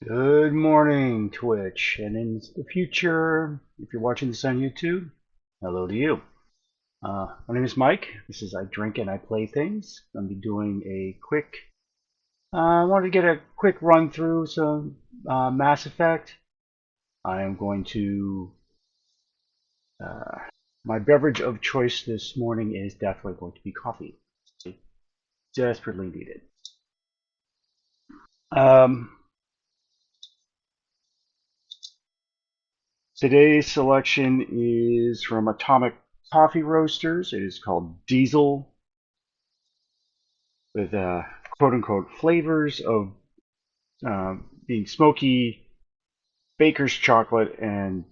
Good morning, Twitch, and in the future, if you're watching this on YouTube, hello to you. My name is Mike. This is I Drink and I Play Things. I'm going to be doing a quick. I wanted to get a quick run through some Mass Effect. I am going to. Uh, my beverage of choice this morning is definitely going to be coffee. Desperately needed. Um, Today's selection is from Atomic Coffee Roasters. It is called Diesel, with quote unquote flavors of being smoky, baker's chocolate, and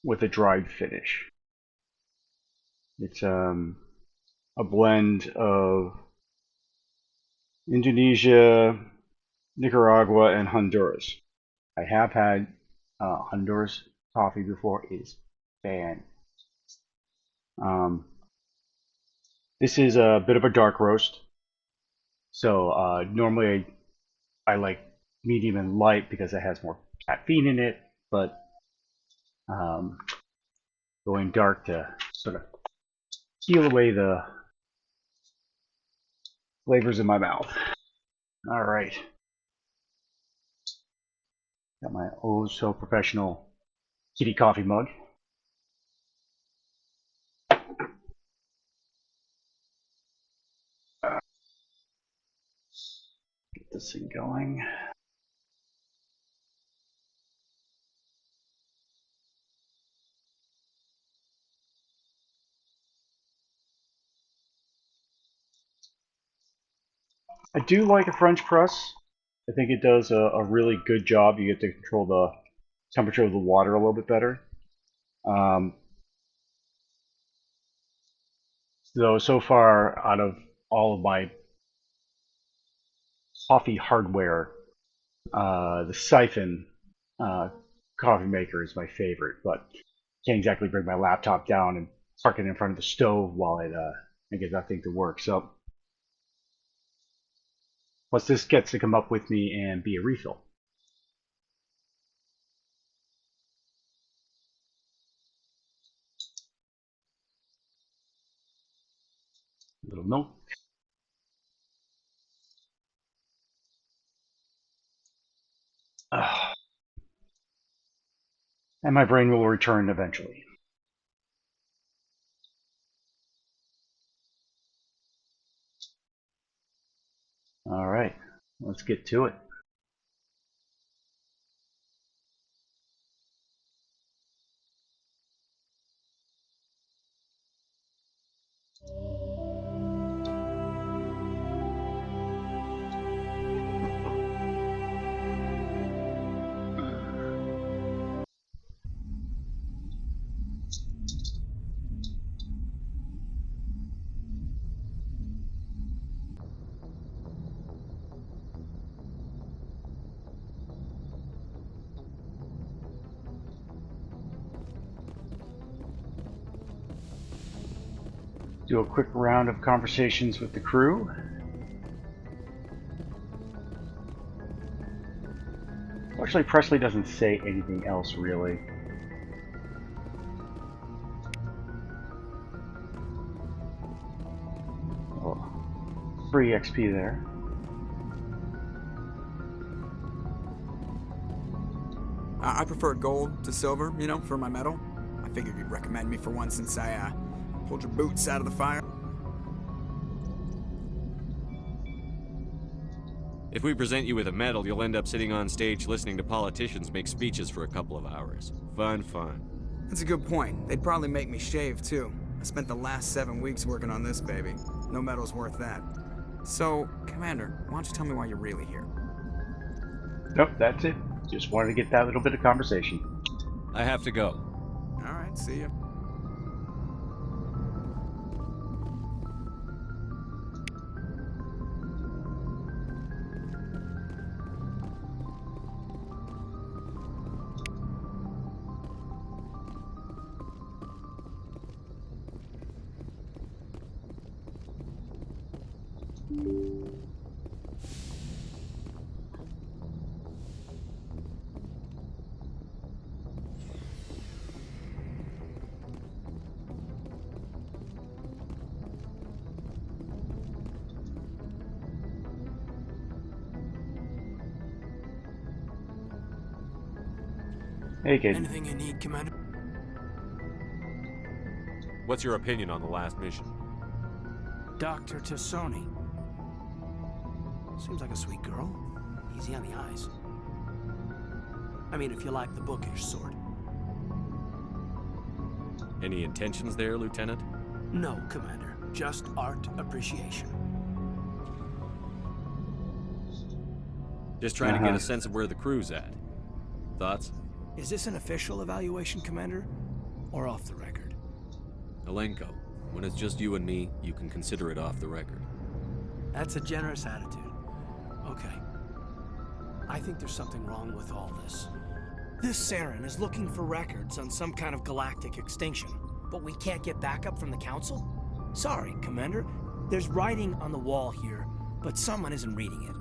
with a dried finish. It's a blend of Indonesia, Nicaragua, and Honduras. I have had Honduras coffee before. It is fan. Um, this is a bit of a dark roast. So normally I like medium and light because it has more caffeine in it, but um, going dark to sort of peel away the flavors in my mouth. All right, got my oh so professional kitty coffee mug. Get this thing going. I do like a French press. I think it does a really good job. You get to control the temperature of the water a little bit better. Um, so far, out of all of my coffee hardware, the siphon uh, coffee maker is my favorite, but can't exactly bring my laptop down and park it in front of the stove while I get that thing to work. So plus this gets to come up with me and be a refill. A little milk. Uh, and my brain will return eventually. All right, let's get to it. Do a quick round of conversations with the crew. Actually, Presley doesn't say anything else really. Oh, free XP there. I prefer gold to silver, for my metal. I figured you'd recommend me for one since I pulled your boots out of the fire. If we present you with a medal, you'll end up sitting on stage listening to politicians make speeches for a couple of hours. Fun, fun. That's a good point. They'd probably make me shave, too. I spent the last 7 weeks working on this baby. No medal's worth that. So, Commander, why don't you tell me why you're really here? Nope, that's it. Just wanted to get that little bit of conversation. I have to go. All right, see ya. Hey, kid. Anything you need, Commander? What's your opinion on the last mission? Dr. Tassoni. Seems like a sweet girl. Easy on the eyes. I mean, if you like the bookish sort. Any intentions there, Lieutenant? No, Commander. Just art appreciation. Just trying to get a sense of where the crew's at. Thoughts? Is this an official evaluation, Commander? Or off the record? Alenko, when it's just you and me, you can consider it off the record. That's a generous attitude. Okay. I think there's something wrong with all this. This Saren is looking for records on some kind of galactic extinction, but we can't get backup from the Council? Sorry, Commander. There's writing on the wall here, but someone isn't reading it.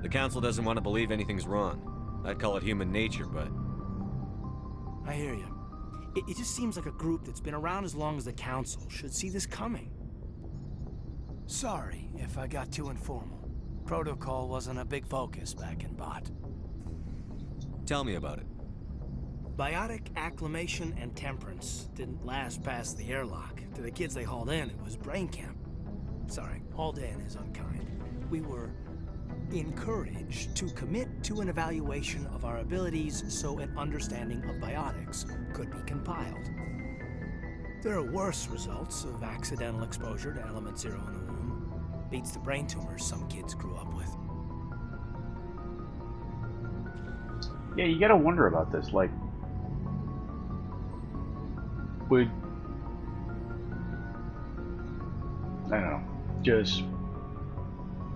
The Council doesn't want to believe anything's wrong. I'd call it human nature, but... I hear you. It just seems like a group that's been around as long as the Council should see this coming. Sorry if I got too informal. Protocol wasn't a big focus back in Bot. Tell me about it. Biotic acclimation and temperance didn't last past the airlock. To the kids they hauled in, it was brain camp. Sorry, hauled in is unkind. We were encouraged to commit to an evaluation of our abilities so an understanding of biotics could be compiled. There are worse results of accidental exposure to element zero in the womb. Beats the brain tumors some kids grew up with. Yeah, you gotta wonder about this. Like, would, I don't know, just,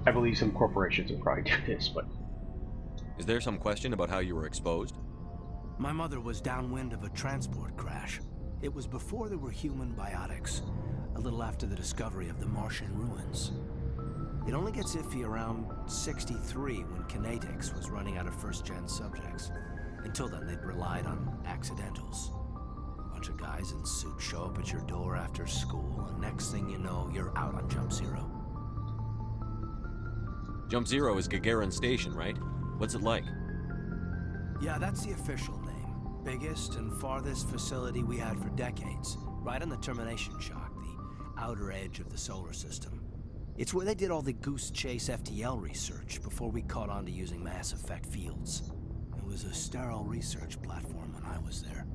I believe some corporations would probably do this, but... Is there some question about how you were exposed? My mother was downwind of a transport crash. It was before there were human biotics, a little after the discovery of the Martian ruins. It only gets iffy around 63 when Kinetics was running out of first-gen subjects. Until then, they'd relied on accidentals. A bunch of guys in suits show up at your door after school, and next thing you know, you're out on Jump Zero. Jump Zero is Gagarin Station, right? What's it like? Yeah, that's the official name. Biggest and farthest facility we had for decades. Right on the termination shock, the outer edge of the solar system. It's where they did all the Goose Chase FTL research before we caught on to using mass effect fields. It was a sterile research platform when I was there.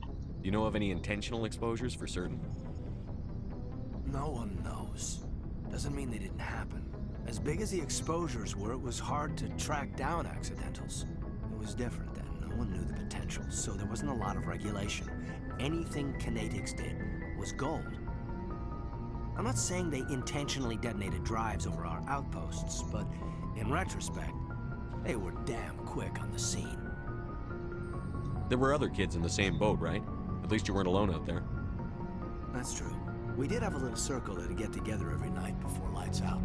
Do you know of any intentional exposures for certain? No one knows. Doesn't mean they didn't happen. As big as the exposures were, it was hard to track down accidentals. It was different then. No one knew the potential, so there wasn't a lot of regulation. Anything Kinetics did was gold. I'm not saying they intentionally detonated drives over our outposts, but in retrospect, they were damn quick on the scene. There were other kids in the same boat, right? At least you weren't alone out there. That's true. We did have a little circle that'd get together every night before lights out.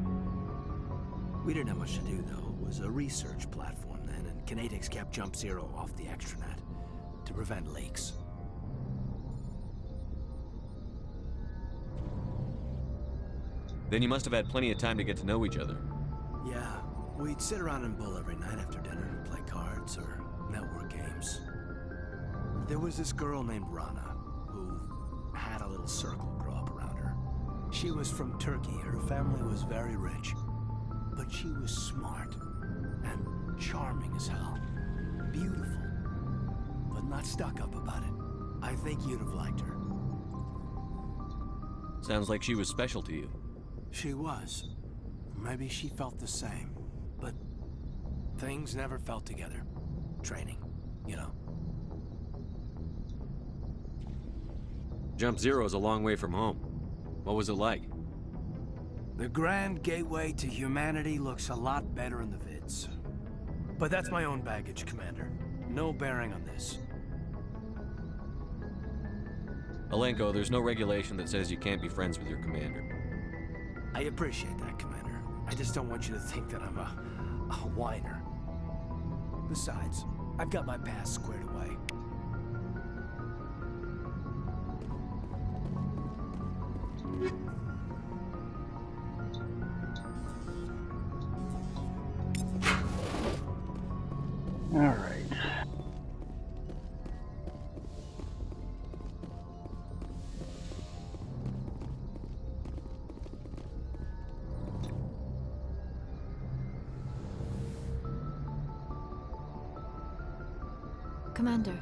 We didn't have much to do, though. It was a research platform then, and Kinetics kept Jump Zero off the extranet to prevent leaks. Then you must have had plenty of time to get to know each other. Yeah, we'd sit around and bull every night after dinner, play cards or network games. There was this girl named Rana, who had a little circle grow up around her. She was from Turkey. Her family was very rich. But she was smart and charming as hell. Beautiful, but not stuck up about it. I think you'd have liked her. Sounds like she was special to you. She was. Maybe she felt the same. But things never felt together. Training, you know. Jump Zero is a long way from home. What was it like? The grand gateway to humanity looks a lot better in the vids. But that's my own baggage, Commander. No bearing on this. Alenko, there's no regulation that says you can't be friends with your commander. I appreciate that, Commander. I just don't want you to think that I'm a whiner. Besides, I've got my past squared away. Alright. Commander,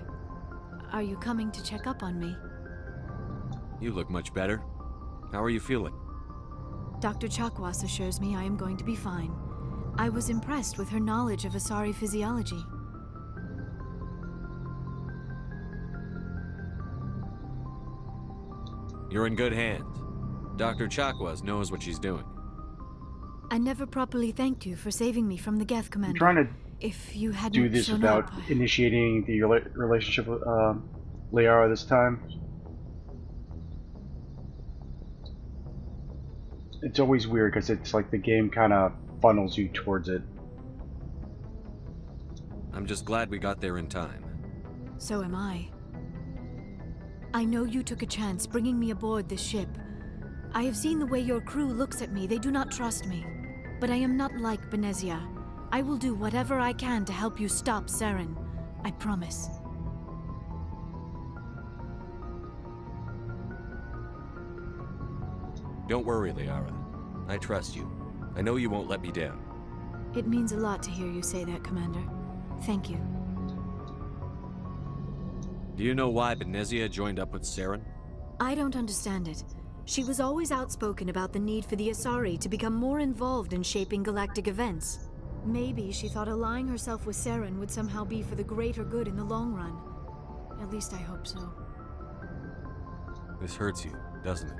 are you coming to check up on me? You look much better. How are you feeling? Dr. Chakwas assures me I am going to be fine. I was impressed with her knowledge of Asari physiology. You're in good hands. Dr. Chakwas knows what she's doing. I never properly thanked you for saving me from the Geth, I'm Commander. trying to If you do hadn't this shown without up, initiating the relationship with Liara this time. It's always weird because it's like the game kind of funnels you towards it. I'm just glad we got there in time. So am I. I know you took a chance bringing me aboard this ship. I have seen the way your crew looks at me. They do not trust me. But I am not like Benezia. I will do whatever I can to help you stop Saren. I promise. Don't worry, Liara. I trust you. I know you won't let me down. It means a lot to hear you say that, Commander. Thank you. Do you know why Benezia joined up with Saren? I don't understand it. She was always outspoken about the need for the Asari to become more involved in shaping galactic events. Maybe she thought allying herself with Saren would somehow be for the greater good in the long run. At least I hope so. This hurts you, doesn't it?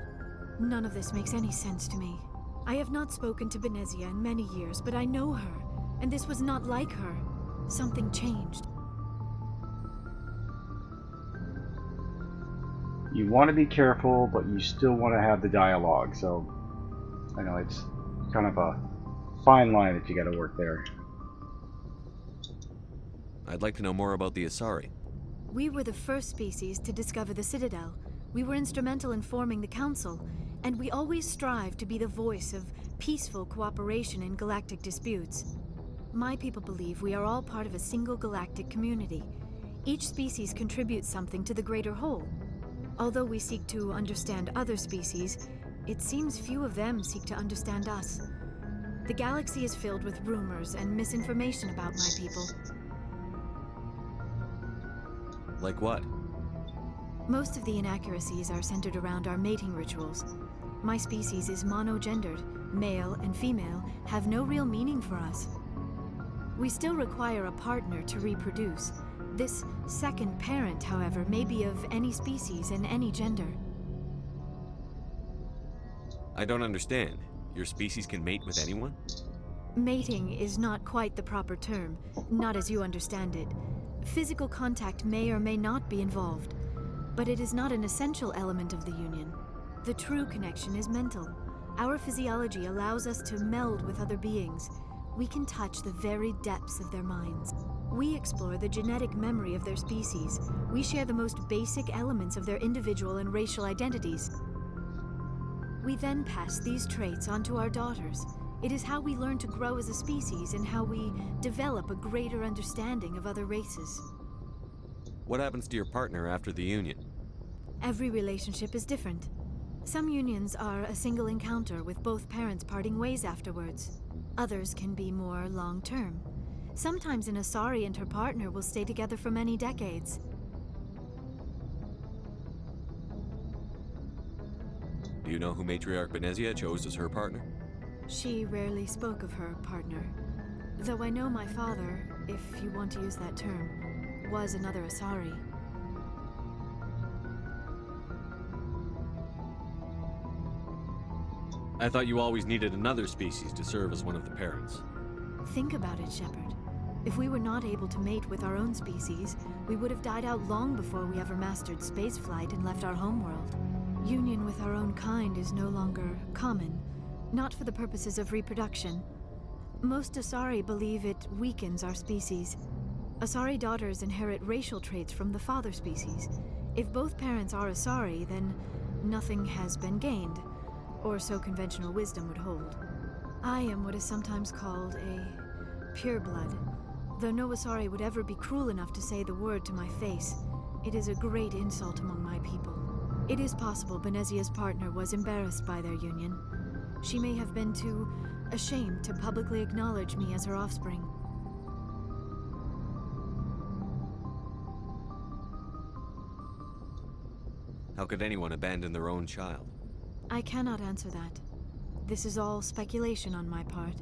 None of this makes any sense to me. I have not spoken to Benezia in many years, but I know her, and this was not like her. Something changed. You want to be careful, but you still want to have the dialogue, so I know it's kind of a fine line that you got to work there. I'd like to know more about the Asari. We were the first species to discover the Citadel. We were instrumental in forming the Council, and we always strive to be the voice of peaceful cooperation in galactic disputes. My people believe we are all part of a single galactic community. Each species contributes something to the greater whole. Although we seek to understand other species, it seems few of them seek to understand us. The galaxy is filled with rumors and misinformation about my people. Like what? Most of the inaccuracies are centered around our mating rituals. My species is monogendered. Male and female have no real meaning for us. We still require a partner to reproduce. This second parent, however, may be of any species and any gender. I don't understand. Your species can mate with anyone? Mating is not quite the proper term, not as you understand it. Physical contact may or may not be involved, but it is not an essential element of the union. The true connection is mental. Our physiology allows us to meld with other beings. We can touch the very depths of their minds. We explore the genetic memory of their species. We share the most basic elements of their individual and racial identities. We then pass these traits on to our daughters. It is how we learn to grow as a species and how we develop a greater understanding of other races. What happens to your partner after the union? Every relationship is different. Some unions are a single encounter with both parents parting ways afterwards. Others can be more long-term. Sometimes an Asari and her partner will stay together for many decades. Do you know who Matriarch Benezia chose as her partner? She rarely spoke of her partner. Though I know my father, if you want to use that term, was another Asari. I thought you always needed another species to serve as one of the parents. Think about it, Shepard. If we were not able to mate with our own species, we would have died out long before we ever mastered spaceflight and left our homeworld. Union with our own kind is no longer common, not for the purposes of reproduction. Most Asari believe it weakens our species. Asari daughters inherit racial traits from the father species. If both parents are Asari, then nothing has been gained, or so conventional wisdom would hold. I am what is sometimes called a pureblood. Though no Asari would ever be cruel enough to say the word to my face, it is a great insult among my people. It is possible Benezia's partner was embarrassed by their union. She may have been too ashamed to publicly acknowledge me as her offspring. How could anyone abandon their own child? I cannot answer that. This is all speculation on my part.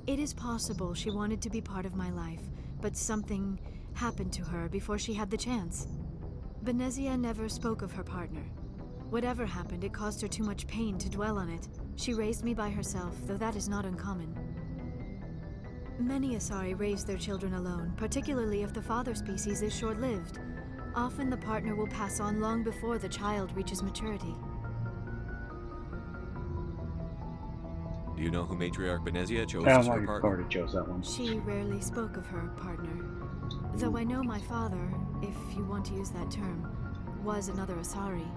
It is possible she wanted to be part of my life, but something happened to her before she had the chance. Benezia never spoke of her partner. Whatever happened, it caused her too much pain to dwell on it. She raised me by herself, though that is not uncommon. Many Asari raise their children alone, particularly if the father species is short-lived. Often the partner will pass on long before the child reaches maturity. Do you know who Matriarch Benezia chose I as don't her know partner? already chose that one. She rarely spoke of her partner. Though I know my father, if you want to use that term, was another Asari.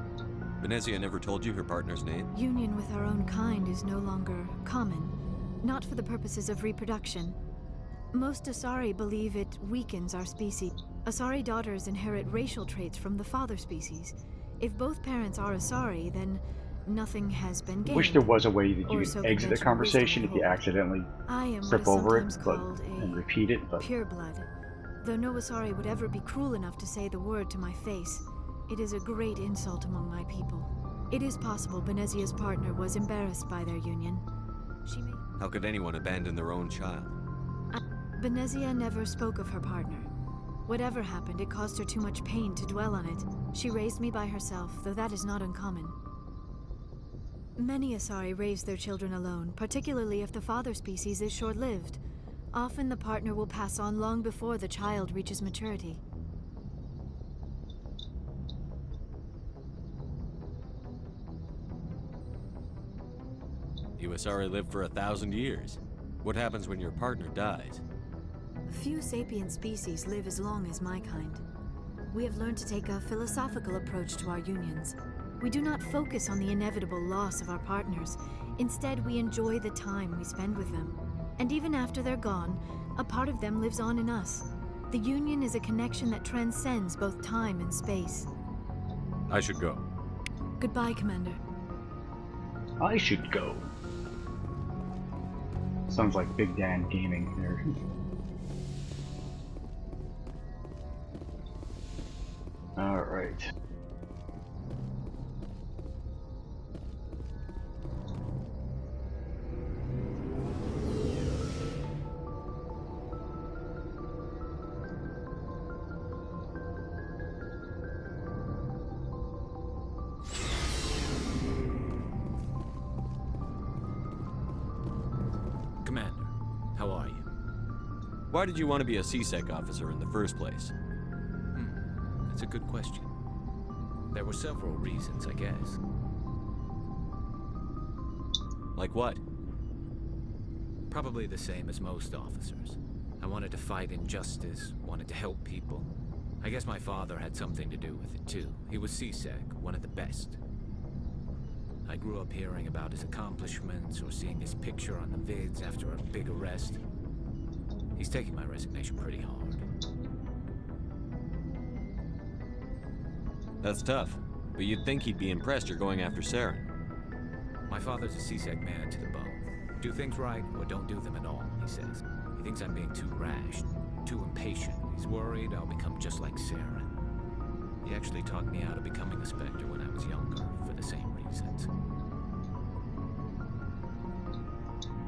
Benezia never told you her partner's name? Union with our own kind is no longer common, not for the purposes of reproduction. Most Asari believe it weakens our species. Asari daughters inherit racial traits from the father species. If both parents are Asari, then nothing has been gained. Wish there was a way that you or could so exit the conventional conversation wisdom if you would hold. accidentally I am what step is over it, sometimes but called and a repeat it. But pureblood. Though no Asari would ever be cruel enough to say the word to my face, it is a great insult among my people. It is possible Benezia's partner was embarrassed by their union. She may... How could anyone abandon their own child? Benezia never spoke of her partner. Whatever happened, it caused her too much pain to dwell on it. She raised me by herself, though that is not uncommon. Many Asari raise their children alone, particularly if the father species is short-lived. Often the partner will pass on long before the child reaches maturity. You Asari live for 1,000 years. What happens when your partner dies? Few sapient species live as long as my kind. We have learned to take a philosophical approach to our unions. We do not focus on the inevitable loss of our partners. Instead, we enjoy the time we spend with them. And even after they're gone, a part of them lives on in us. The union is a connection that transcends both time and space. I should go. Goodbye, Commander. I should go. Sounds like Big Dan Gaming there. All right. Commander, how are you? Why did you want to be a CSEC officer in the first place? That's a good question. There were several reasons, I guess. Like what? Probably the same as most officers. I wanted to fight injustice, wanted to help people. I guess my father had something to do with it too. He was CSEC, one of the best. I grew up hearing about his accomplishments or seeing his picture on the vids after a big arrest. He's taking my resignation pretty hard. That's tough, but you'd think he'd be impressed you're going after Saren. My father's a CSEC man to the bone. Do things right or don't do them at all, he says. He thinks I'm being too rash, too impatient. He's worried I'll become just like Saren. He actually talked me out of becoming a Spectre when I was younger, for the same reasons.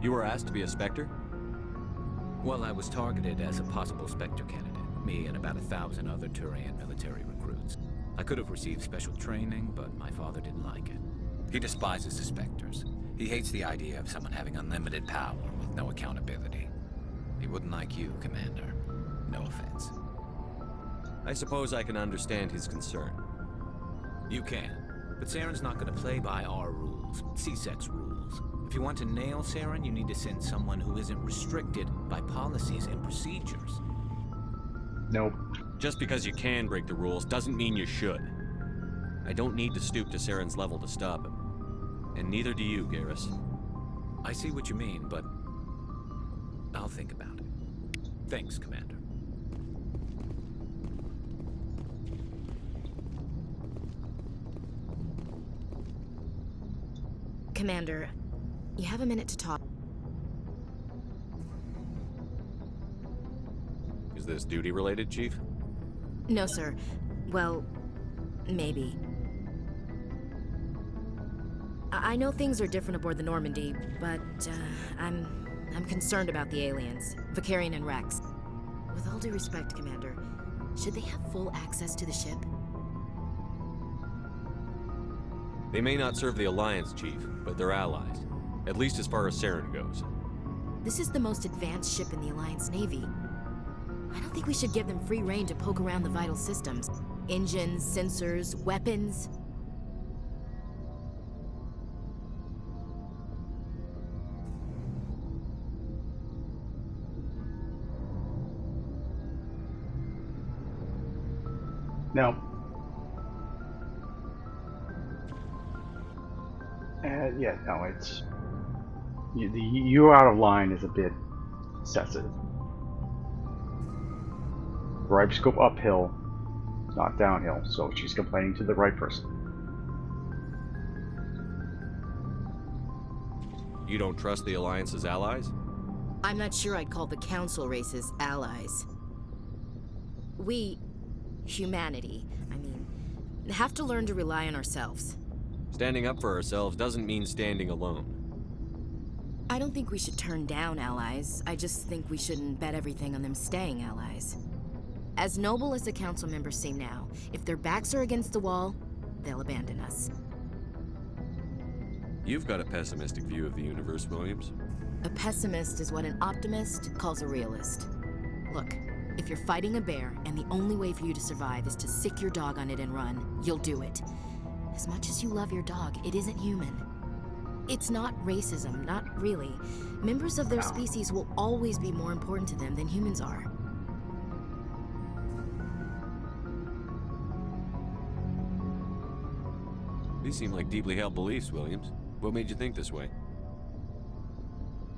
You were asked to be a Spectre? Well, I was targeted as a possible Spectre candidate. Me and about 1,000 other Turian military recruits. I could have received special training, but my father didn't like it. He despises the Spectres. He hates the idea of someone having unlimited power with no accountability. He wouldn't like you, Commander. No offense. I suppose I can understand his concern. You can. But Saren's not going to play by our rules, CSEC's rules. If you want to nail Saren, you need to send someone who isn't restricted by policies and procedures. Nope. Just because you can break the rules doesn't mean you should. I don't need to stoop to Saren's level to stop him. And neither do you, Garrus. I see what you mean, but I'll think about it. Thanks, Commander. Commander, you have a minute to talk. Is this duty related, Chief? No, sir. Well, maybe. I know things are different aboard the Normandy, but I'm concerned about the aliens, Vicarian and Rex. With all due respect, Commander, should they have full access to the ship? They may not serve the Alliance, Chief, but they're allies. At least as far as Saren goes. This is the most advanced ship in the Alliance Navy. I don't think we should give them free rein to poke around the vital systems. Engines, sensors, weapons. Now, yeah, no, it's you out of line is a bit excessive. Bribes go uphill, not downhill, so she's complaining to the right person. You don't trust the Alliance's allies? I'm not sure I'd call the Council races allies. We, humanity, I mean, have to learn to rely on ourselves. Standing up for ourselves doesn't mean standing alone. I don't think we should turn down allies. I just think we shouldn't bet everything on them staying allies. As noble as the council members seem now, if their backs are against the wall, they'll abandon us. You've got a pessimistic view of the universe, Williams. A pessimist is what an optimist calls a realist. Look, if you're fighting a bear and the only way for you to survive is to sick your dog on it and run, you'll do it. As much as you love your dog, it isn't human. It's not racism, not really. Members of their species will always be more important to them than humans are. These seem like deeply held beliefs, Williams. What made you think this way?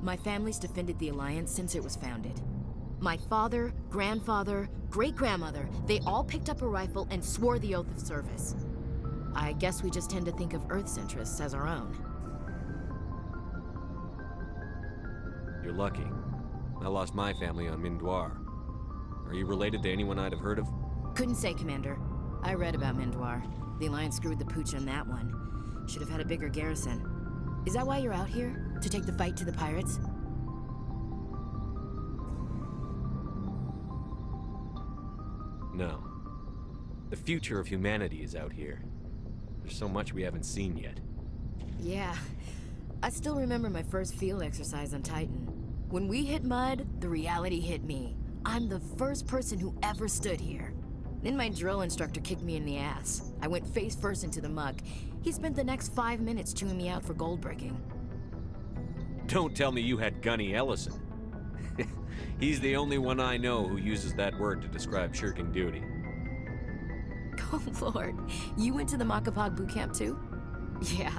My family's defended the Alliance since it was founded. My father, grandfather, great-grandmother, they all picked up a rifle and swore the oath of service. I guess we just tend to think of Earth's interests as our own. You're lucky. I lost my family on Mindoir. Are you related to anyone I'd have heard of? Couldn't say, Commander. I read about Mindoir. The Alliance screwed the pooch on that one. Should have had a bigger garrison. Is that why you're out here? To take the fight to the pirates? No. The future of humanity is out here. There's so much we haven't seen yet. Yeah. I still remember my first field exercise on Titan. When we hit mud, the reality hit me. I'm the first person who ever stood here. Then my drill instructor kicked me in the ass. I went face first into the muck. He spent the next 5 minutes chewing me out for gold bricking. Don't tell me you had Gunny Ellison. He's the only one I know who uses that word to describe shirking duty. Oh Lord, you went to the Makapog boot camp too? Yeah,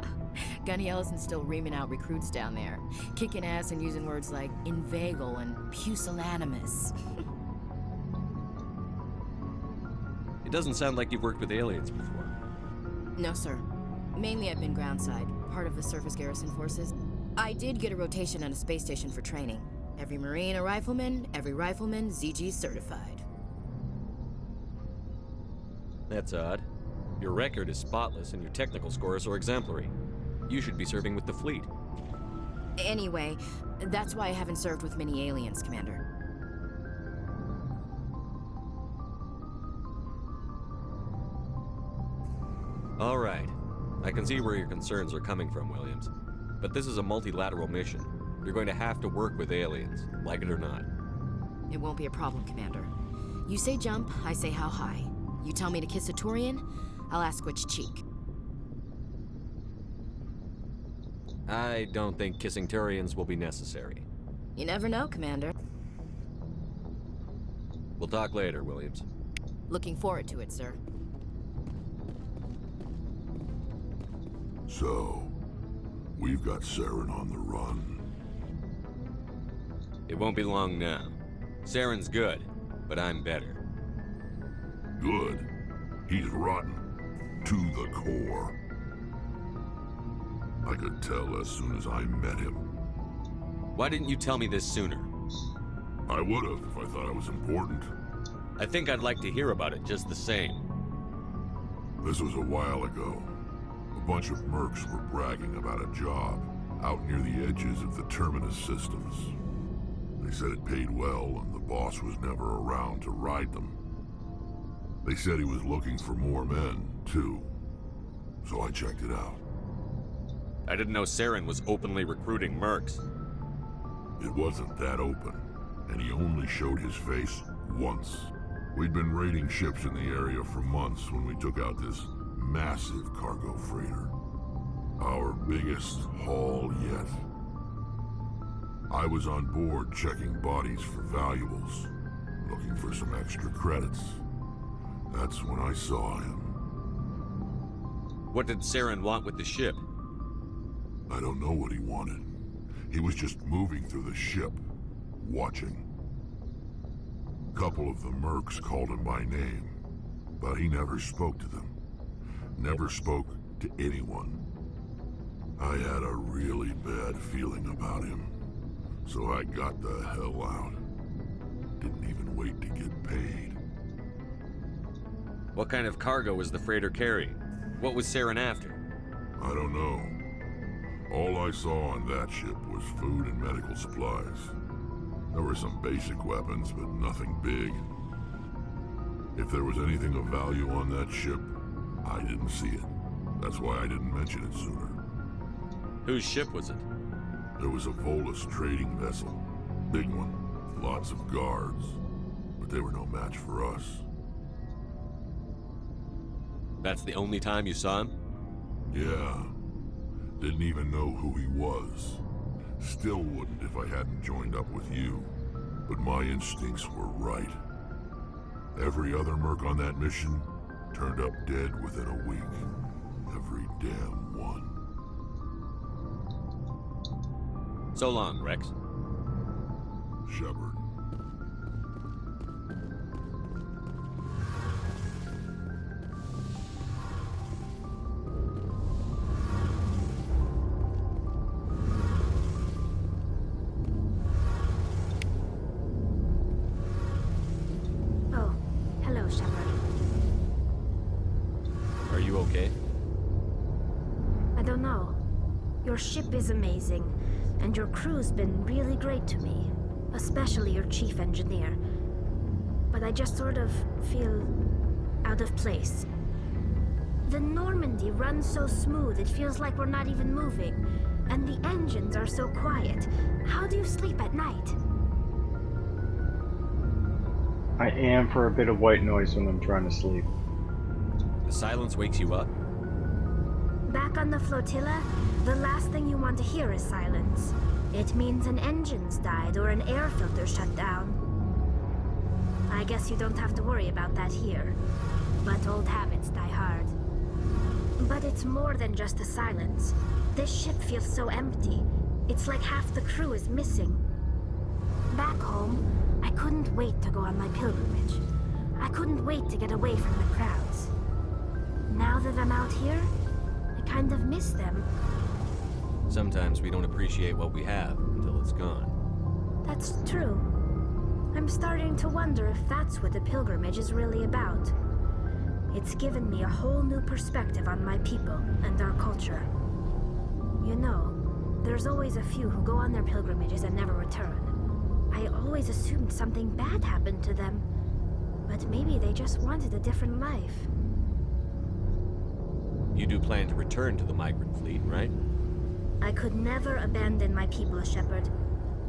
Gunny Ellison's still reaming out recruits down there. Kicking ass and using words like inveigle and pusillanimous. It doesn't sound like you've worked with aliens before. No, sir. Mainly I've been groundside, part of the surface garrison forces. I did get a rotation on a space station for training. Every Marine a rifleman, every rifleman ZG certified. That's odd. Your record is spotless and your technical scores are exemplary. You should be serving with the fleet. Anyway, that's why I haven't served with many aliens, Commander. All right. I can see where your concerns are coming from, Williams. But this is a multilateral mission. You're going to have to work with aliens, like it or not. It won't be a problem, Commander. You say jump, I say how high. You tell me to kiss a Turian, I'll ask which cheek. I don't think kissing Turians will be necessary. You never know, Commander. We'll talk later, Williams. Looking forward to it, sir. So, we've got Saren on the run. It won't be long now. Saren's good, but I'm better. Good. He's rotten. To the core. I could tell as soon as I met him. Why didn't you tell me this sooner? I would have if I thought it was important. I think I'd like to hear about it just the same. This was a while ago. A bunch of mercs were bragging about a job out near the edges of the Terminus systems. They said it paid well and the boss was never around to ride them. They said he was looking for more men, too. So I checked it out. I didn't know Saren was openly recruiting mercs. It wasn't that open, and he only showed his face once. We'd been raiding ships in the area for months when we took out this massive cargo freighter. Our biggest haul yet. I was on board checking bodies for valuables, looking for some extra credits. That's when I saw him. What did Saren want with the ship? I don't know what he wanted. He was just moving through the ship, watching. A couple of the mercs called him by name, but he never spoke to them. Never spoke to anyone. I had a really bad feeling about him, so I got the hell out. Didn't even wait to get paid. What kind of cargo was the freighter carrying? What was Saren after? I don't know. All I saw on that ship was food and medical supplies. There were some basic weapons, but nothing big. If there was anything of value on that ship, I didn't see it. That's why I didn't mention it sooner. Whose ship was it? There was a Volus trading vessel. Big one. Lots of guards. But they were no match for us. That's the only time you saw him? Yeah. Didn't even know who he was. Still wouldn't if I hadn't joined up with you. But my instincts were right. Every other merc on that mission turned up dead within a week. Every damn one. So long, Rex. Shepard. Oh, hello, Shepard. Are you okay? I don't know. Your ship is amazing, and your crew's been really great to me, especially your chief engineer. But I just sort of feel out of place. The Normandy runs so smooth it feels like we're not even moving, and the engines are so quiet. How do you sleep at night? I am for a bit of white noise when I'm trying to sleep. The silence wakes you up? Back on the flotilla, the last thing you want to hear is silence. It means an engine's died or an air filter shut down. I guess you don't have to worry about that here. But old habits die hard. But it's more than just the silence. This ship feels so empty. It's like half the crew is missing. Back home, I couldn't wait to go on my pilgrimage. I couldn't wait to get away from the crowds. Now that I'm out here, I kind of miss them. Sometimes we don't appreciate what we have until it's gone. That's true. I'm starting to wonder if that's what the pilgrimage is really about. It's given me a whole new perspective on my people and our culture. You know, there's always a few who go on their pilgrimages and never return. I always assumed something bad happened to them, but maybe they just wanted a different life. You do plan to return to the migrant fleet, right? I could never abandon my people, Shepard.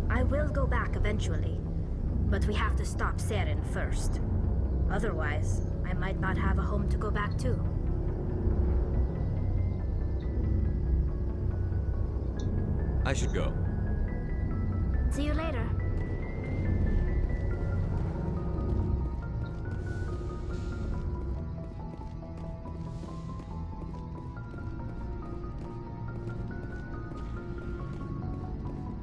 I will go back eventually, but we have to stop Saren first. Otherwise, I might not have a home to go back to. I should go. See you later.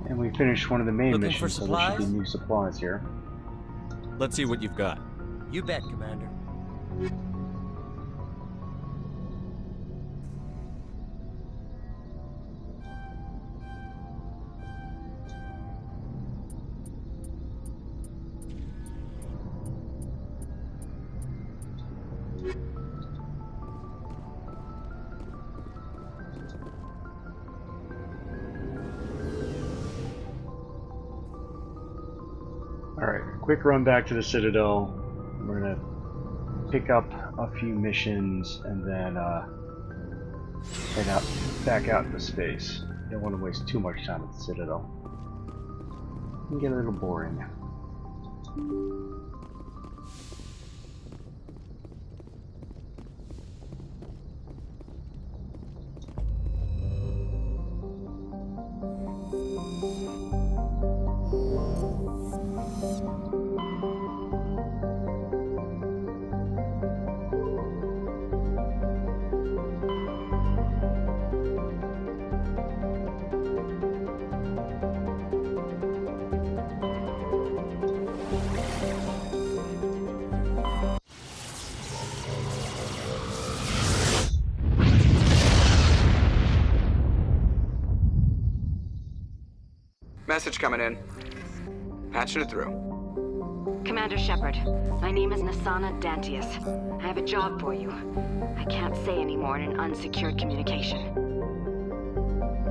And we finished one of the main Looking for missions, so there should be supplies? new supplies here. Let's see what you've got. You bet, Commander. Alright, quick run back to the Citadel. We're gonna pick up a few missions and then head back out into space. Don't want to waste too much time at the Citadel. It can get a little boring. Message coming in. Patching it through. Commander Shepard, my name is Nasana Dantius. I have a job for you. I can't say any more in an unsecured communication.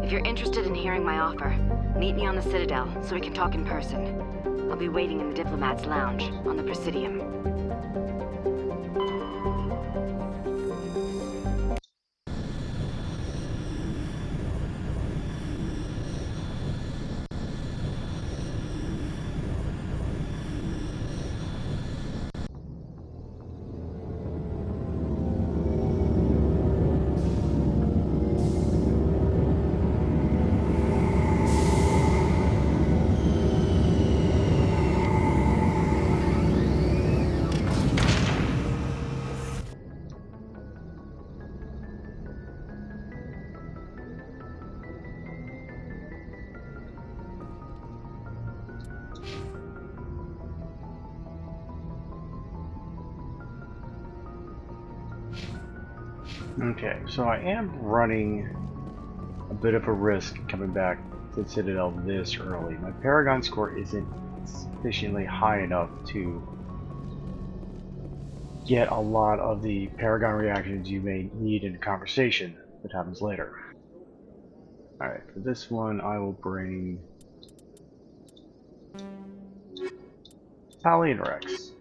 If you're interested in hearing my offer, meet me on the Citadel so we can talk in person. I'll be waiting in the Diplomat's Lounge on the Presidium. Okay, so I am running a bit of a risk coming back to Citadel this early. My Paragon score isn't sufficiently high enough to get a lot of the Paragon reactions you may need in a conversation that happens later. Alright, for this one I will bring Tali and Rex.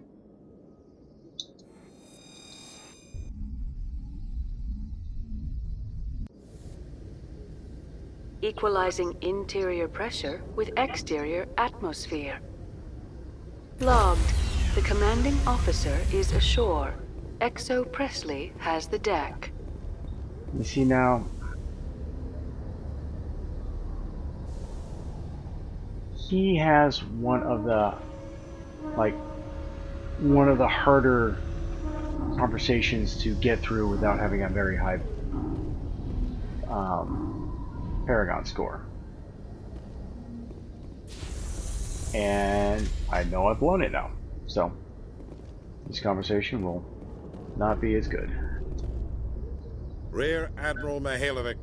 Equalizing interior pressure with exterior atmosphere. Logged. The commanding officer is ashore. Exo Presley has the deck. You see now, he has one of the harder conversations to get through without having a very high Paragon score. And I know I've blown it now, so this conversation will not be as good. Rear Admiral Mihailovic,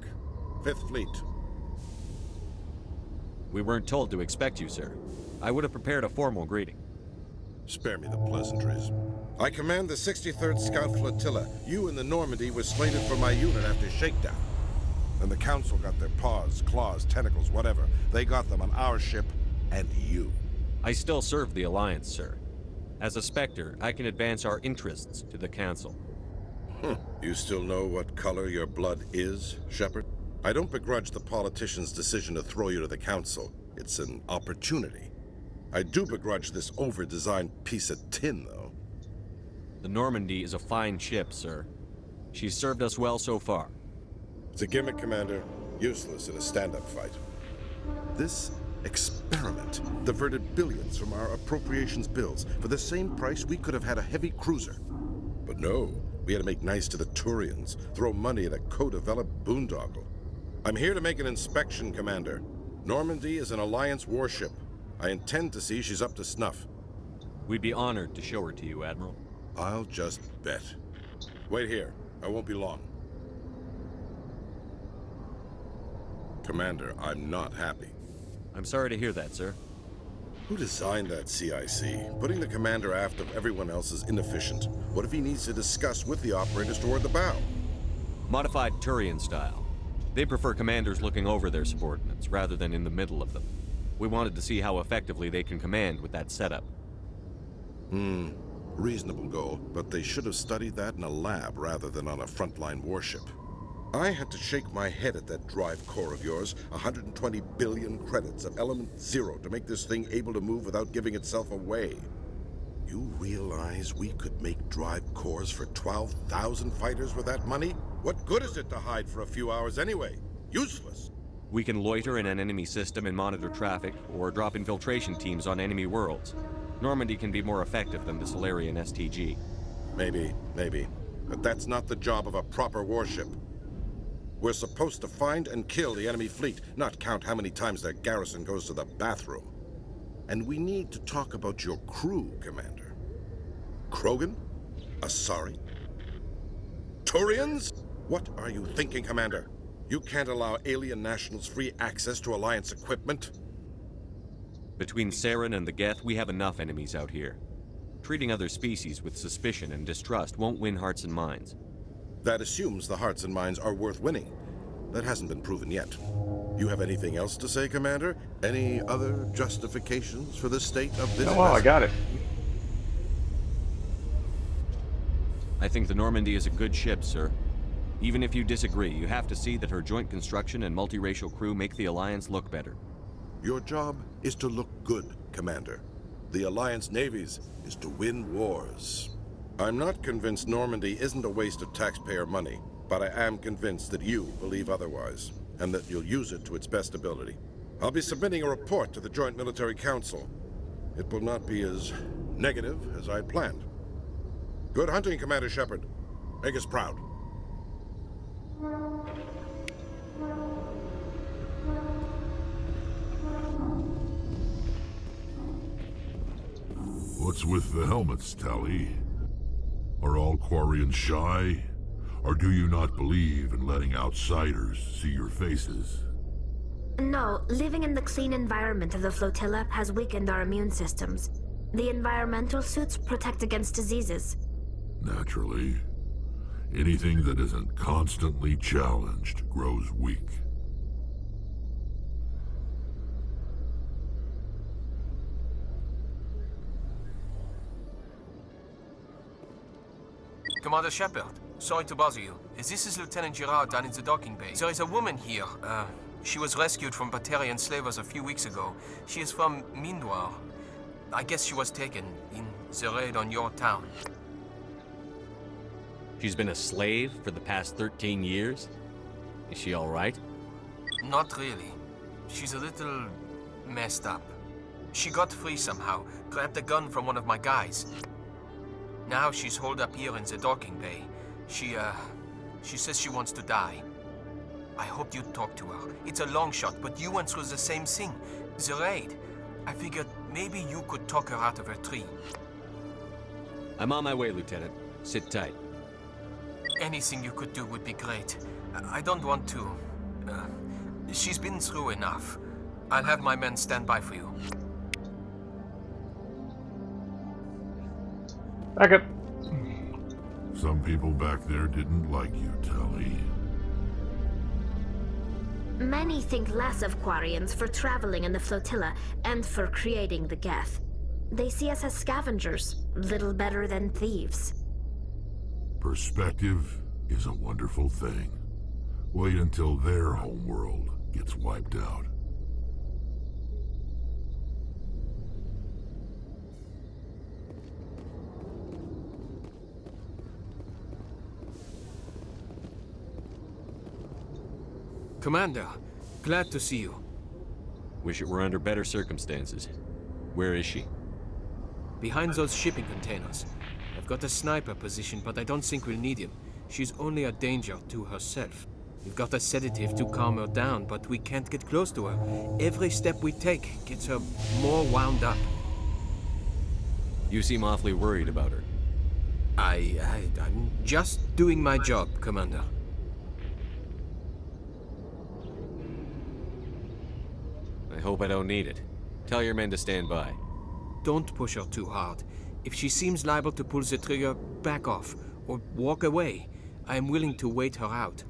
5th Fleet. We weren't told to expect you, sir. I would have prepared a formal greeting. Spare me the pleasantries. I command the 63rd Scout Flotilla. You and the Normandy were slated for my unit after shakedown. And the Council got their paws, claws, tentacles, whatever. They got them on our ship and you. I still serve the Alliance, sir. As a Spectre, I can advance our interests to the Council. You still know what color your blood is, Shepard? I don't begrudge the politician's decision to throw you to the Council. It's an opportunity. I do begrudge this over-designed piece of tin, though. The Normandy is a fine ship, sir. She's served us well so far. It's a gimmick, Commander. Useless in a stand-up fight. This experiment diverted billions from our appropriations bills. For the same price, we could have had a heavy cruiser. But no, we had to make nice to the Turians, throw money at a co-developed boondoggle. I'm here to make an inspection, Commander. Normandy is an Alliance warship. I intend to see she's up to snuff. We'd be honored to show her to you, Admiral. I'll just bet. Wait here. I won't be long. Commander, I'm not happy. I'm sorry to hear that, sir. Who designed that CIC? Putting the commander aft of everyone else is inefficient. What if he needs to discuss with the operators toward the bow? Modified Turian style. They prefer commanders looking over their subordinates, rather than in the middle of them. We wanted to see how effectively they can command with that setup. Reasonable goal, but they should have studied that in a lab rather than on a frontline warship. I had to shake my head at that drive core of yours. 120 billion credits of element 0 to make this thing able to move without giving itself away. You realize we could make drive cores for 12,000 fighters with that money? What good is it to hide for a few hours anyway? Useless. We can loiter in an enemy system and monitor traffic, or drop infiltration teams on enemy worlds. Normandy can be more effective than the Solarian STG. Maybe. But that's not the job of a proper warship. We're supposed to find and kill the enemy fleet, not count how many times their garrison goes to the bathroom. And we need to talk about your crew, Commander. Krogan? Asari? Turians? What are you thinking, Commander? You can't allow alien nationals free access to Alliance equipment? Between Saren and the Geth, we have enough enemies out here. Treating other species with suspicion and distrust won't win hearts and minds. That assumes the hearts and minds are worth winning. That hasn't been proven yet. You have anything else to say, Commander? Any other justifications for the state of this? Oh, well, I got it. I think the Normandy is a good ship, sir. Even if you disagree, you have to see that her joint construction and multiracial crew make the Alliance look better. Your job is to look good, Commander. The Alliance navies is to win wars. I'm not convinced Normandy isn't a waste of taxpayer money, but I am convinced that you believe otherwise, and that you'll use it to its best ability. I'll be submitting a report to the Joint Military Council. It will not be as negative as I planned. Good hunting, Commander Shepard. Make us proud. What's with the helmets, Tali? Are all Quarians shy? Or do you not believe in letting outsiders see your faces? No, living in the clean environment of the flotilla has weakened our immune systems. The environmental suits protect against diseases. Naturally. Anything that isn't constantly challenged grows weak. Commander Shepard, sorry to bother you. This is Lieutenant Girard down in the docking bay. There is a woman here. She was rescued from Batarian slavers a few weeks ago. She is from Mindwar. I guess she was taken in the raid on your town. She's been a slave for the past 13 years? Is she all right? Not really. She's a little messed up. She got free somehow, grabbed a gun from one of my guys. Now she's holed up here in the docking bay. She says she wants to die. I hoped you'd talk to her. It's a long shot, but you went through the same thing. The raid. I figured maybe you could talk her out of her tree. I'm on my way, Lieutenant. Sit tight. Anything you could do would be great. I don't want to. She's been through enough. I'll have my men stand by for you. Back up. Some people back there didn't like you, Tali. Many think less of Quarians for traveling in the flotilla and for creating the Geth. They see us as scavengers, little better than thieves. Perspective is a wonderful thing. Wait until their homeworld gets wiped out. Commander, glad to see you. Wish it were under better circumstances. Where is she? Behind those shipping containers. I've got a sniper position, but I don't think we'll need him. She's only a danger to herself. We've got a sedative to calm her down, but we can't get close to her. Every step we take gets her more wound up. You seem awfully worried about her. I'm just doing my job, Commander. I hope I don't need it. Tell your men to stand by. Don't push her too hard. If she seems liable to pull the trigger, back off, or walk away. I am willing to wait her out.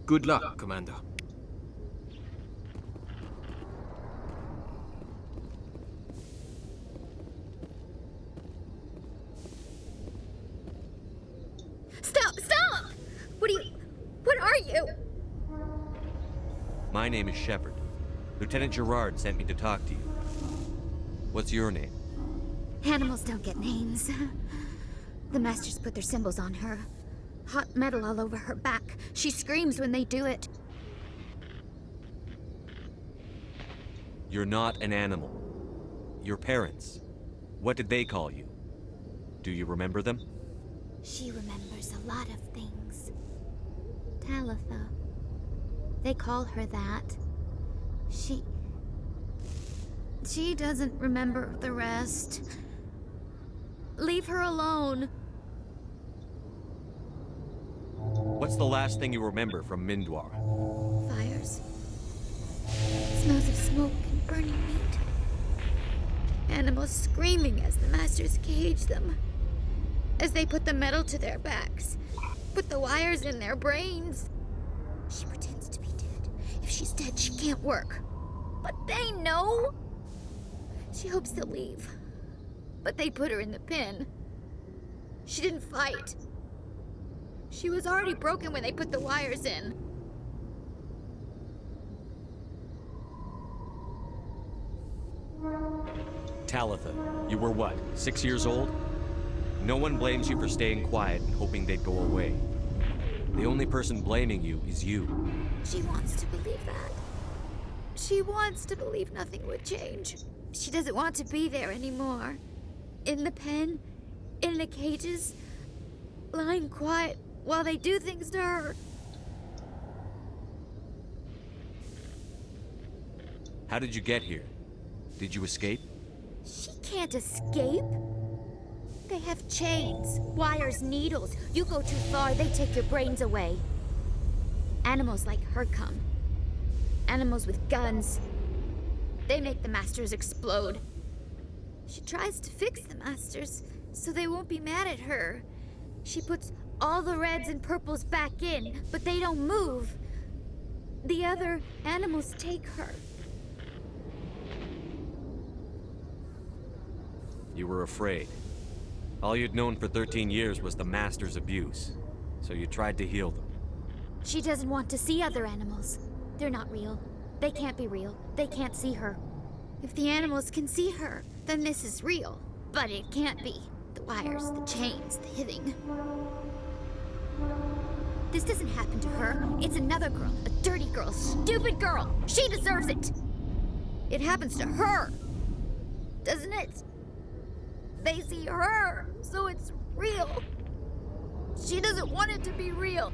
Good luck, Commander. Stop! Stop! What are you? My name is Shepard. Lieutenant Gerard sent me to talk to you. What's your name? Animals don't get names. The Masters put their symbols on her. Hot metal all over her back. She screams when they do it. You're not an animal. Your parents. What did they call you? Do you remember them? She remembers a lot of things. Talitha. They call her that. She doesn't remember the rest. Leave her alone. What's the last thing you remember from Mindwar? Fires. Smells of smoke and burning meat. Animals screaming as the Masters cage them. As they put the metal to their backs. Put the wires in their brains. She pretends to be dead. If she's dead, she can't work. But they know. She hopes they'll leave. But they put her in the pen. She didn't fight. She was already broken when they put the wires in. Talitha, you were what, 6 years old? No one blames you for staying quiet and hoping they'd go away. The only person blaming you is you. She wants to believe that. She wants to believe nothing would change. She doesn't want to be there anymore. In the pen, in the cages, lying quiet while they do things to her. How did you get here? Did you escape? She can't escape. They have chains, wires, needles. You go too far, they take your brains away. Animals like her come. Animals with guns. They make the Masters explode. She tries to fix the Masters so they won't be mad at her. She puts all the reds and purples back in, but they don't move. The other animals take her. You were afraid. All you'd known for 13 years was the Master's abuse, so you tried to heal them. She doesn't want to see other animals. They're not real. They can't be real. They can't see her. If the animals can see her, then this is real. But it can't be. The wires, the chains, the hitting. This doesn't happen to her. It's another girl. A dirty girl. Stupid girl. She deserves it. It happens to her. Doesn't it? They see her, so it's real. She doesn't want it to be real.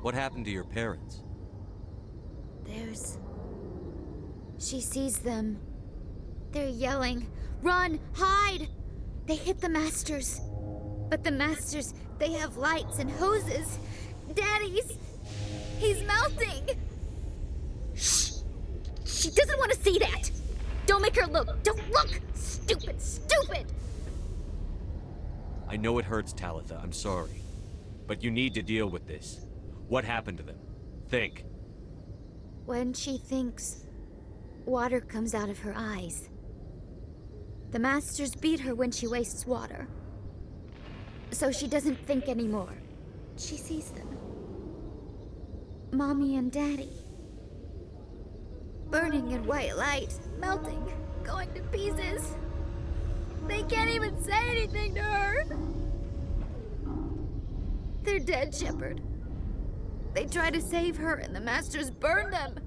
What happened to your parents? She sees them. They're yelling, "Run! Hide!" They hit the Masters. But the Masters, they have lights and hoses. Daddy's... he's melting! Shh! She doesn't want to see that! Don't make her look! Don't look! Stupid! Stupid! I know it hurts, Talitha. I'm sorry. But you need to deal with this. What happened to them? Think. When she thinks, water comes out of her eyes. The Masters beat her when she wastes water. So she doesn't think anymore. She sees them. Mommy and Daddy. Burning in white light, melting, going to pieces. They can't even say anything to her. They're dead, Shepard. They try to save her and the Masters burn them.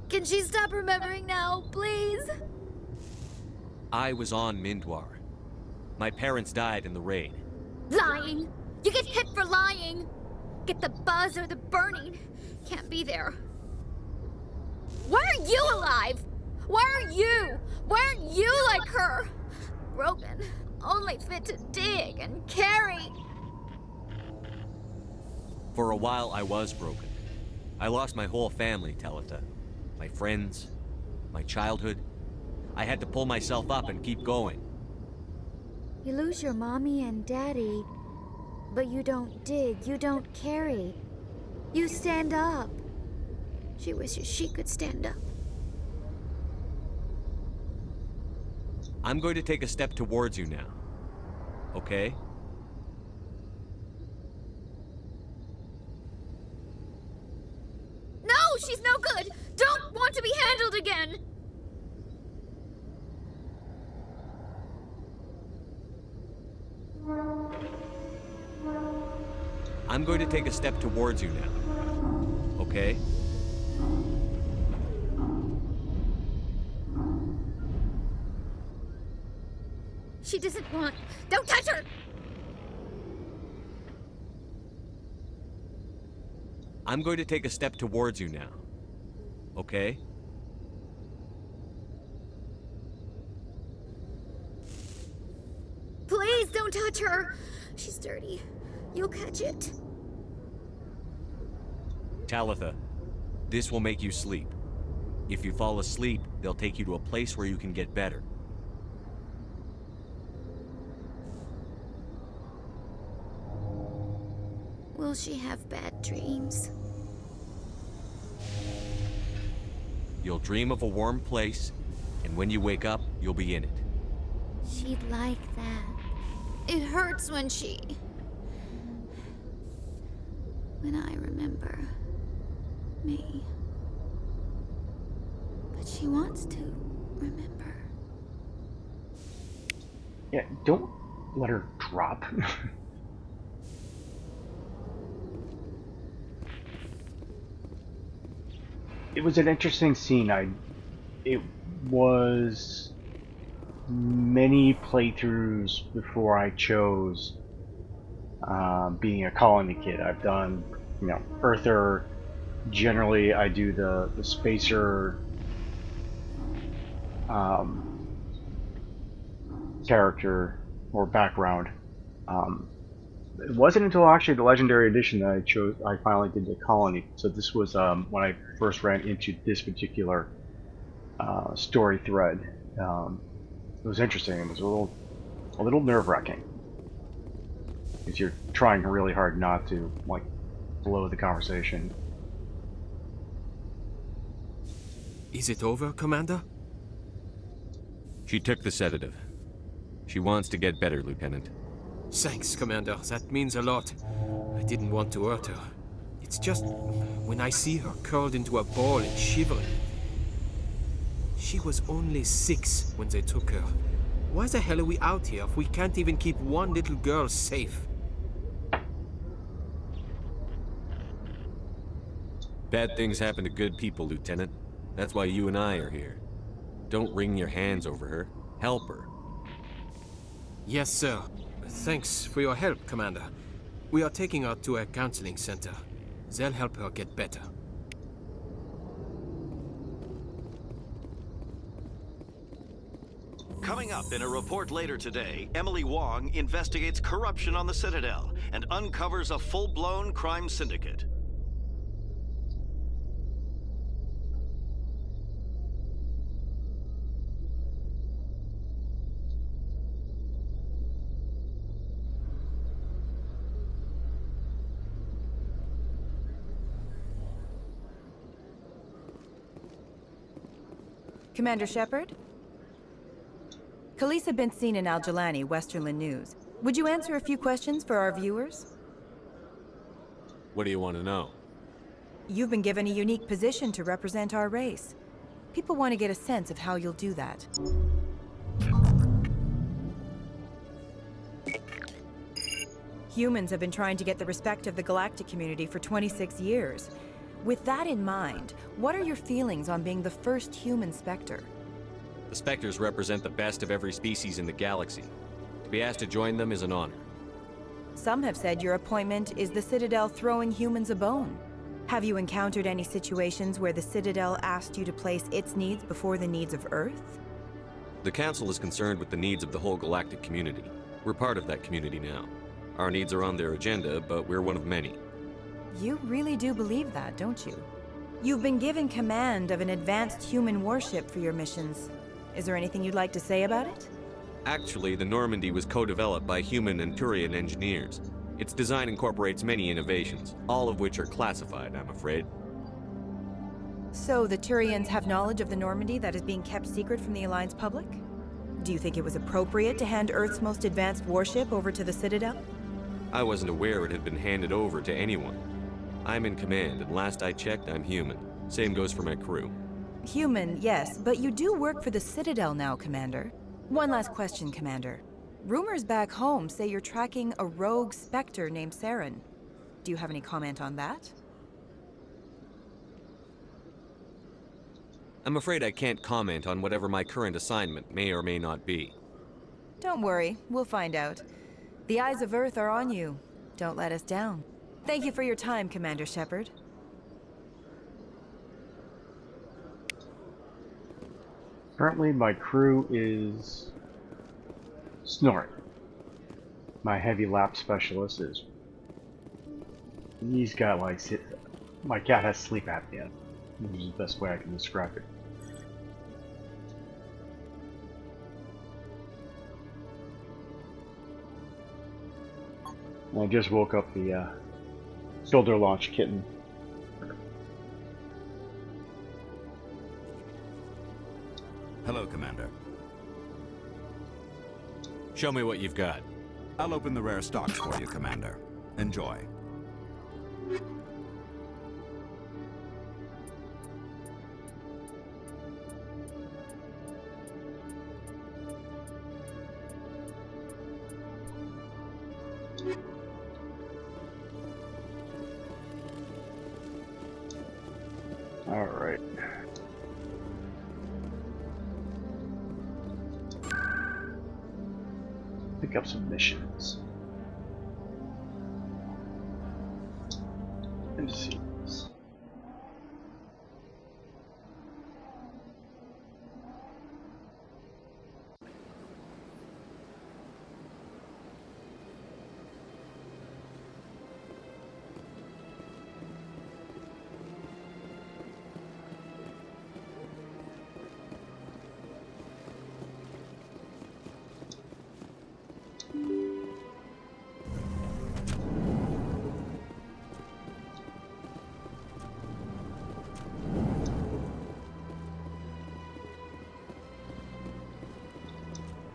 Can she stop remembering now, please? I was on Mindwar. My parents died in the raid. Lying! You get hit for lying! Get the buzz or the burning. Can't be there. Why are you alive? Why are you? Why aren't you like her? Broken, only fit to dig and carry. For a while, I was broken. I lost my whole family, Talitha. My friends, my childhood. I had to pull myself up and keep going. You lose your mommy and daddy, but you don't dig, you don't carry. You stand up. She wishes she could stand up. I'm going to take a step towards you now. Okay? No, she's no good! Don't want to be handled again! I'm going to take a step towards you now. Okay? She doesn't want... Don't touch her! I'm going to take a step towards you now. Okay? Please don't touch her! She's dirty. You'll catch it. Talitha, this will make you sleep. If you fall asleep, they'll take you to a place where you can get better. Will she have bad dreams? You'll dream of a warm place, and when you wake up, you'll be in it. She'd like that. It hurts when I remember me. But she wants to remember. Yeah, don't let her drop. It was an interesting scene. It was many playthroughs before I chose being a colony kid. I've done, Earther. Generally, I do the spacer character or background. It wasn't until actually the Legendary Edition that I finally did the colony. So this was when I first ran into this particular story thread. It was interesting. It was a little nerve-wracking because you're trying really hard not to blow the conversation. Is it over, Commander? She took the sedative. She wants to get better, Lieutenant. Thanks, Commander. That means a lot. I didn't want to hurt her. It's just when I see her curled into a ball and shivering. She was only 6 when they took her. Why the hell are we out here if we can't even keep one little girl safe? Bad things happen to good people, Lieutenant. That's why you and I are here. Don't wring your hands over her. Help her. Yes, sir. Thanks for your help, Commander. We are taking her to a counseling center. They'll help her get better. Coming up in a report later today, Emily Wong investigates corruption on the Citadel and uncovers a full-blown crime syndicate. Commander Shepard? Khaleesa been seen in Al Jalani, Westerland News. Would you answer a few questions for our viewers? What do you want to know? You've been given a unique position to represent our race. People want to get a sense of how you'll do that. Humans have been trying to get the respect of the galactic community for 26 years. With that in mind, what are your feelings on being the first human Spectre? The Spectres represent the best of every species in the galaxy. To be asked to join them is an honor. Some have said your appointment is the Citadel throwing humans a bone. Have you encountered any situations where the Citadel asked you to place its needs before the needs of Earth? The Council is concerned with the needs of the whole galactic community. We're part of that community now. Our needs are on their agenda, but we're one of many. You really do believe that, don't you? You've been given command of an advanced human warship for your missions. Is there anything you'd like to say about it? Actually, the Normandy was co-developed by human and Turian engineers. Its design incorporates many innovations, all of which are classified, I'm afraid. So the Turians have knowledge of the Normandy that is being kept secret from the Alliance public? Do you think it was appropriate to hand Earth's most advanced warship over to the Citadel? I wasn't aware it had been handed over to anyone. I'm in command, and last I checked, I'm human. Same goes for my crew. Human, yes, but you do work for the Citadel now, Commander. One last question, Commander. Rumors back home say you're tracking a rogue Spectre named Saren. Do you have any comment on that? I'm afraid I can't comment on whatever my current assignment may or may not be. Don't worry, we'll find out. The eyes of Earth are on you. Don't let us down. Thank you for your time, Commander Shepard. Currently, my crew is snoring. My heavy lap specialist is. He's got like. My cat has sleep apnea. This is the best way I can describe it. I just woke up the shoulder launch kitten. Hello, Commander. Show me what you've got. I'll open the rare stocks for you, Commander. Enjoy. All right. Pick up some missions. And see.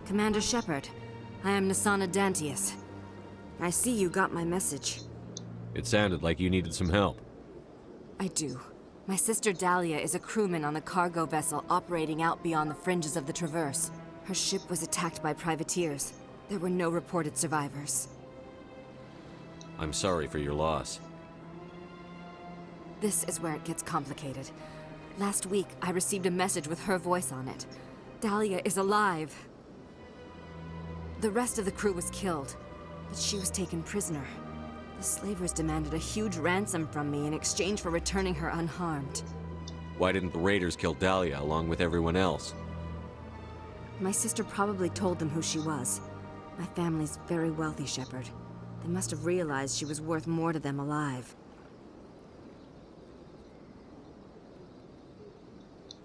Commander Shepard, I am Nasana Dantius. I see you got my message. It sounded like you needed some help. I do. My sister Dahlia is a crewman on a cargo vessel operating out beyond the fringes of the Traverse. Her ship was attacked by privateers. There were no reported survivors. I'm sorry for your loss. This is where it gets complicated. Last week, I received a message with her voice on it. Dahlia is alive. The rest of the crew was killed, but she was taken prisoner. The slavers demanded a huge ransom from me in exchange for returning her unharmed. Why didn't the raiders kill Dahlia along with everyone else? My sister probably told them who she was. My family's very wealthy, Shepard. They must have realized she was worth more to them alive.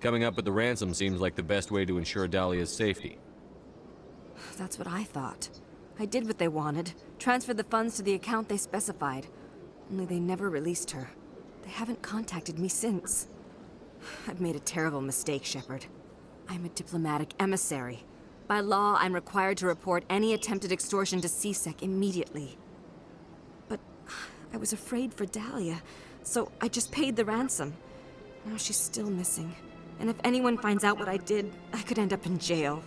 Coming up with the ransom seems like the best way to ensure Dahlia's safety. That's what I thought. I did what they wanted, transferred the funds to the account they specified. Only they never released her. They haven't contacted me since. I've made a terrible mistake, Shepard. I'm a diplomatic emissary. By law, I'm required to report any attempted extortion to CSEC immediately. But I was afraid for Dahlia, so I just paid the ransom. Now she's still missing. And if anyone finds out what I did, I could end up in jail.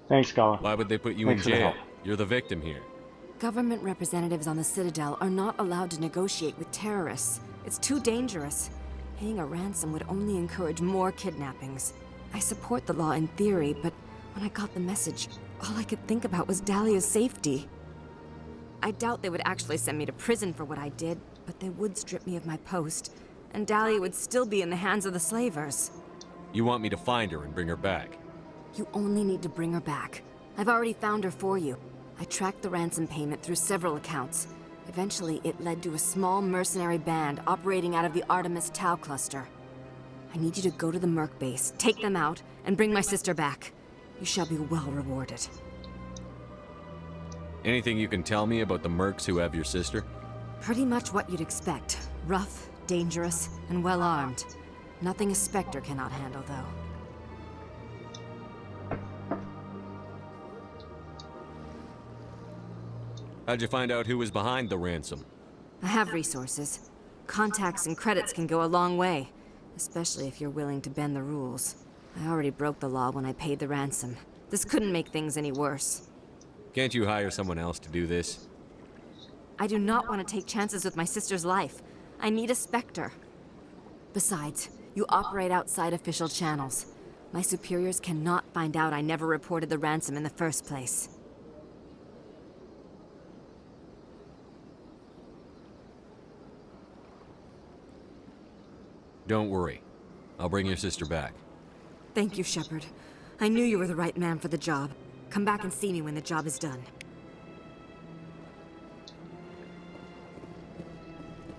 Thanks, Scala. Why would they put you Thanks in for the jail? help. You're the victim here. Government representatives on the Citadel are not allowed to negotiate with terrorists. It's too dangerous. Paying a ransom would only encourage more kidnappings. I support the law in theory, but when I got the message, all I could think about was Dahlia's safety. I doubt they would actually send me to prison for what I did, but they would strip me of my post, and Dahlia would still be in the hands of the slavers. You want me to find her and bring her back? You only need to bring her back. I've already found her for you. I tracked the ransom payment through several accounts. Eventually, it led to a small mercenary band operating out of the Artemis Tau cluster. I need you to go to the Merc base, take them out, and bring my sister back. You shall be well rewarded. Anything you can tell me about the mercs who have your sister? Pretty much what you'd expect. Rough, dangerous, and well-armed. Nothing a Spectre cannot handle, though. How'd you find out who was behind the ransom? I have resources. Contacts and credits can go a long way, especially if you're willing to bend the rules. I already broke the law when I paid the ransom. This couldn't make things any worse. Can't you hire someone else to do this? I do not want to take chances with my sister's life. I need a Spectre. Besides, you operate outside official channels. My superiors cannot find out I never reported the ransom in the first place. Don't worry. I'll bring your sister back. Thank you, Shepard. I knew you were the right man for the job. Come back and see me when the job is done.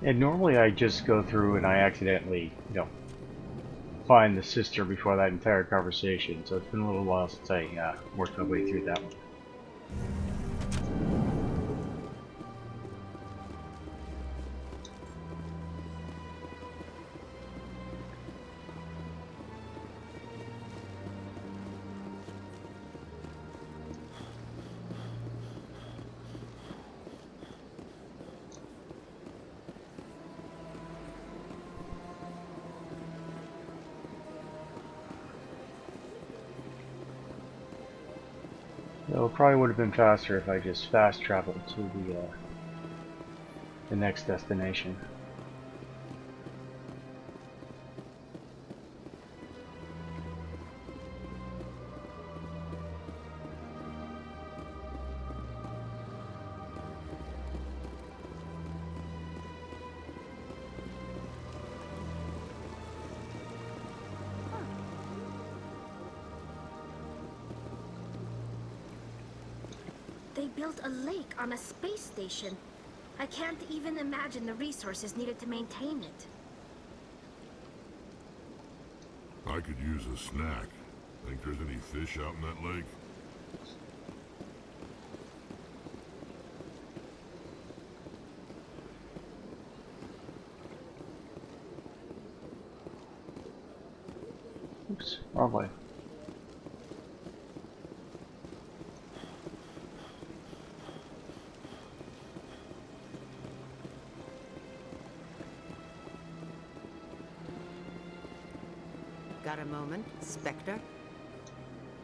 And normally I just go through and I accidentally, find the sister before that entire conversation. So it's been a little while since I worked my way through that one. It probably would have been faster if I just fast traveled to the next destination. They built a lake on a space station. I can't even imagine the resources needed to maintain it. I could use a snack. Think there's any fish out in that lake? Oops, wrong way. Got a moment, Spectre?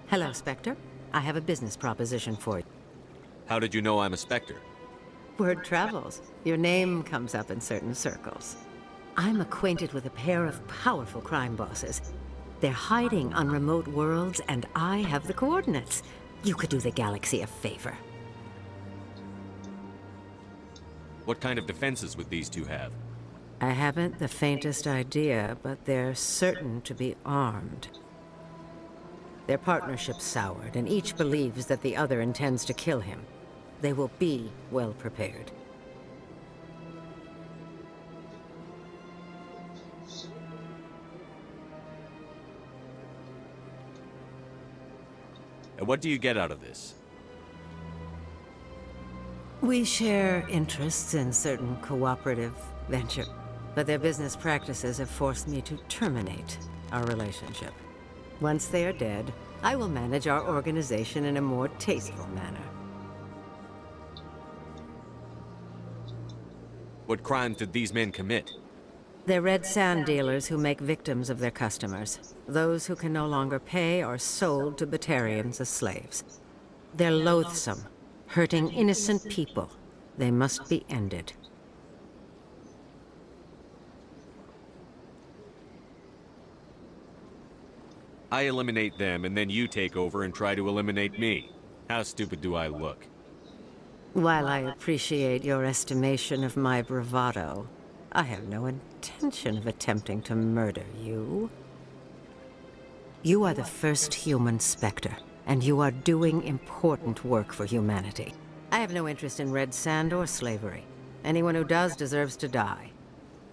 Hello, Spectre. I have a business proposition for you. How did you know I'm a Spectre? Word travels. Your name comes up in certain circles. I'm acquainted with a pair of powerful crime bosses. They're hiding on remote worlds, and I have the coordinates. You could do the galaxy a favor. What kind of defenses would these two have? I haven't the faintest idea, but they're certain to be armed. Their partnership's soured, and each believes that the other intends to kill him. They will be well prepared. And what do you get out of this? We share interests in certain cooperative ventures. But their business practices have forced me to terminate our relationship. Once they are dead, I will manage our organization in a more tasteful manner. What crimes did these men commit? They're red sand dealers who make victims of their customers. Those who can no longer pay are sold to Batarians as slaves. They're loathsome, hurting innocent people. They must be ended. I eliminate them, and then you take over and try to eliminate me. How stupid do I look? While I appreciate your estimation of my bravado, I have no intention of attempting to murder you. You are the first human Spectre, and you are doing important work for humanity. I have no interest in red sand or slavery. Anyone who does deserves to die.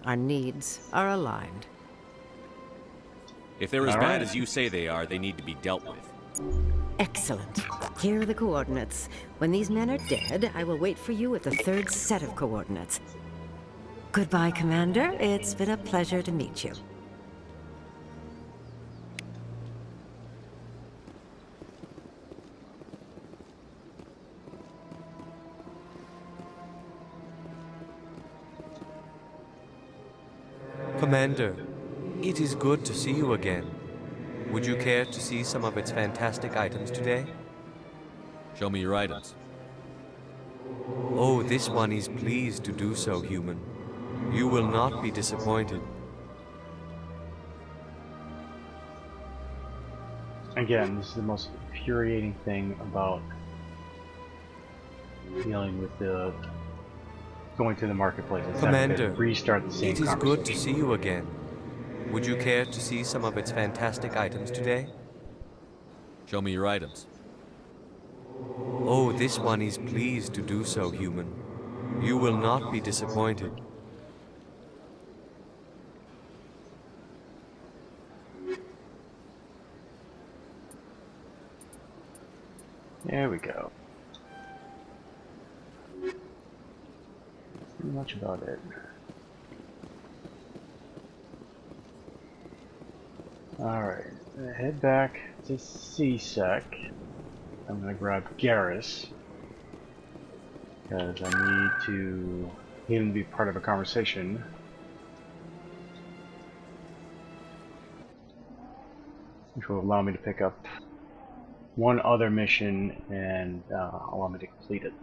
Our needs are aligned. If they're as bad as you say they are, they need to be dealt with. Excellent. Here are the coordinates. When these men are dead, I will wait for you at the third set of coordinates. Goodbye, Commander. It's been a pleasure to meet you. Commander, it is good to see you again. Would you care to see some of its fantastic items today? Show me your items. Oh, this one is pleased to do so, human. You will not be disappointed. Again, this is the most infuriating thing about dealing with the going to the marketplace. It's Commander, restart the same it is conversation. good to see you again. Would you care to see some of its fantastic items today? Show me your items. Oh, this one is pleased to do so, human. You will not be disappointed. There we go. Pretty much about it. Alright, head back to C-Sec. I'm gonna grab Garrus, because I need to him to be part of a conversation. Which will allow me to pick up one other mission and allow me to complete it.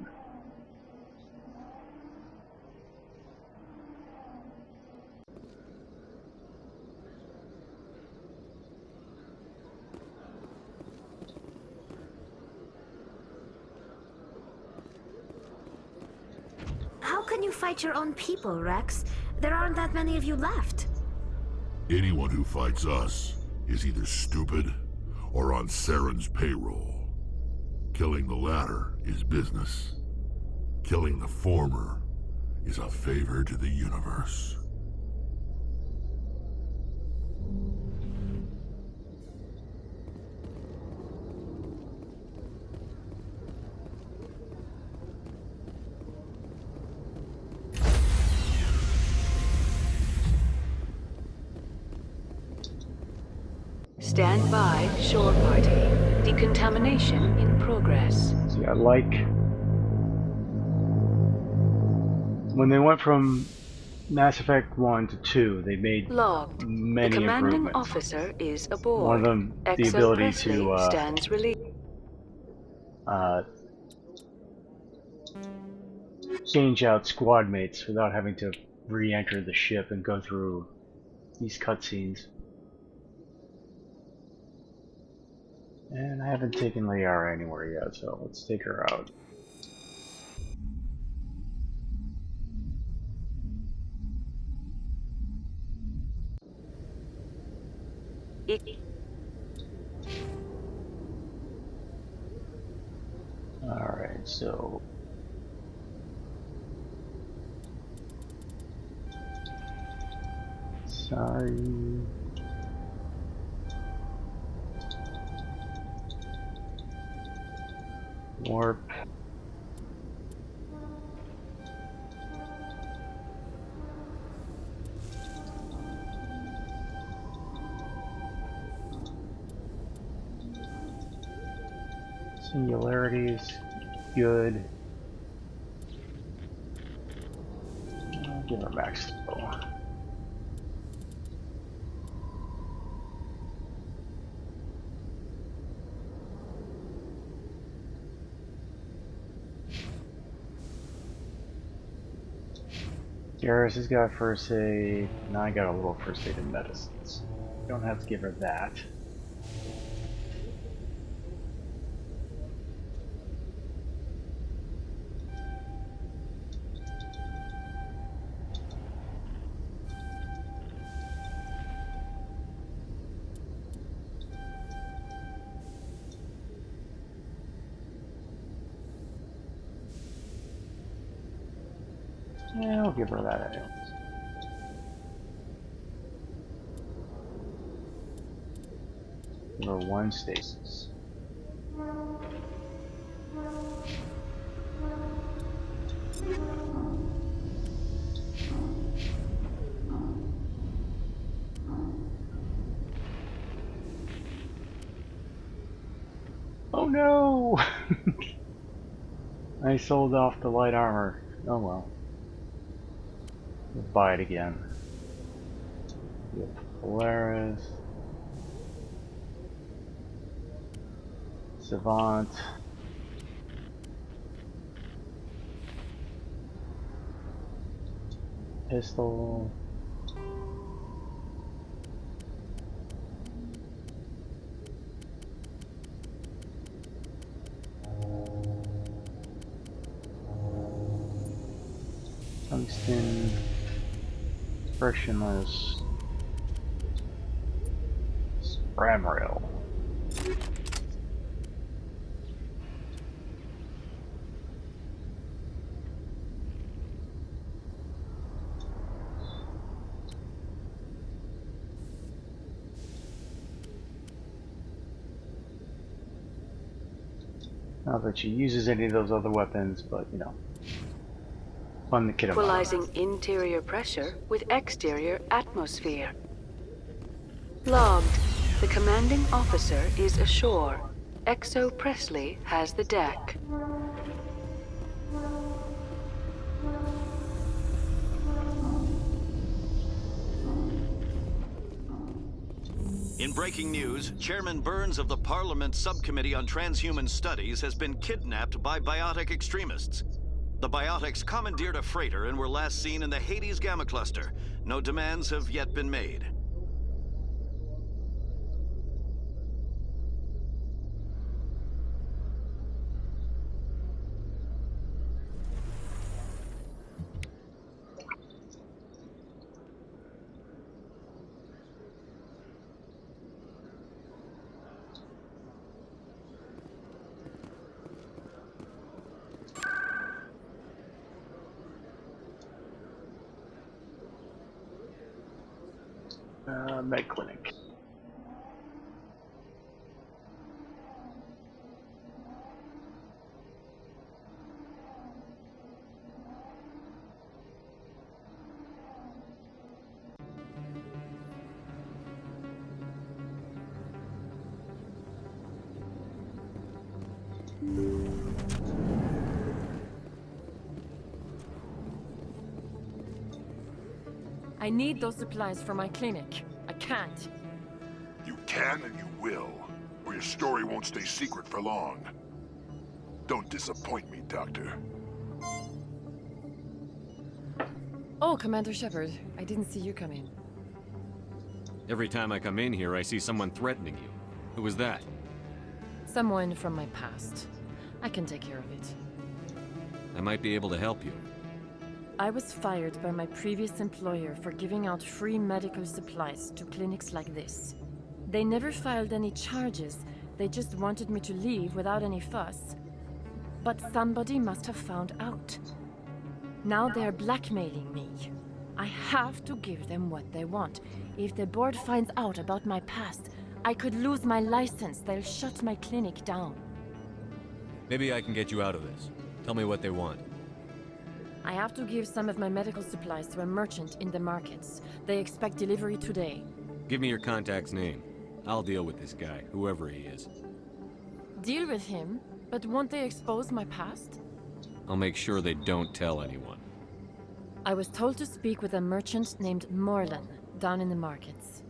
How can you fight your own people, Rex? There aren't that many of you left. Anyone who fights us is either stupid or on Saren's payroll. Killing the latter is business. Killing the former is a favor to the universe. Stand by, shore party. Decontamination in progress. See, I like when they went from Mass Effect 1 to 2, they made Logged. many The commanding improvements. officer is aboard. One of them, the Exo ability Presley to stands released. change out squad mates without having to re-enter the ship and go through these cutscenes. And I haven't taken Liara anywhere yet, so let's take her out. Alright, so sorry. Warp. Singularity's good. I'll give her max though. Garrus has got first aid, and I got a little first aid in medicines. Don't have to give her that. Yeah, I'll give her that anyways. Give her one stasis. Oh no! I sold off the light armor. Oh well. We'll buy it again. We have Polaris. Savant. Pistol. Tungsten. Frictionless. Scram rail. Not that she uses any of those other weapons, but you know. Fun to kid 'em out. Equalizing interior pressure with exterior atmosphere. Logged. The commanding officer is ashore. Exo Presley has the deck. In breaking news, Chairman Burns of the Parliament Subcommittee on Transhuman Studies has been kidnapped by biotic extremists. The biotics commandeered a freighter and were last seen in the Hades Gamma Cluster. No demands have yet been made. Med clinic. I need those supplies for my clinic. I can't. You can and you will, or your story won't stay secret for long. Don't disappoint me, Doctor. Oh, Commander Shepard. I didn't see you come in. Every time I come in here, I see someone threatening you. Who was that? Someone from my past. I can take care of it. I might be able to help you. I was fired by my previous employer for giving out free medical supplies to clinics like this. They never filed any charges. They just wanted me to leave without any fuss. But somebody must have found out. Now they're blackmailing me. I have to give them what they want. If the board finds out about my past, I could lose my license. They'll shut my clinic down. Maybe I can get you out of this. Tell me what they want. I have to give some of my medical supplies to a merchant in the markets. They expect delivery today. Give me your contact's name. I'll deal with this guy, whoever he is. Deal with him? But won't they expose my past? I'll make sure they don't tell anyone. I was told to speak with a merchant named Morlan, down in the markets.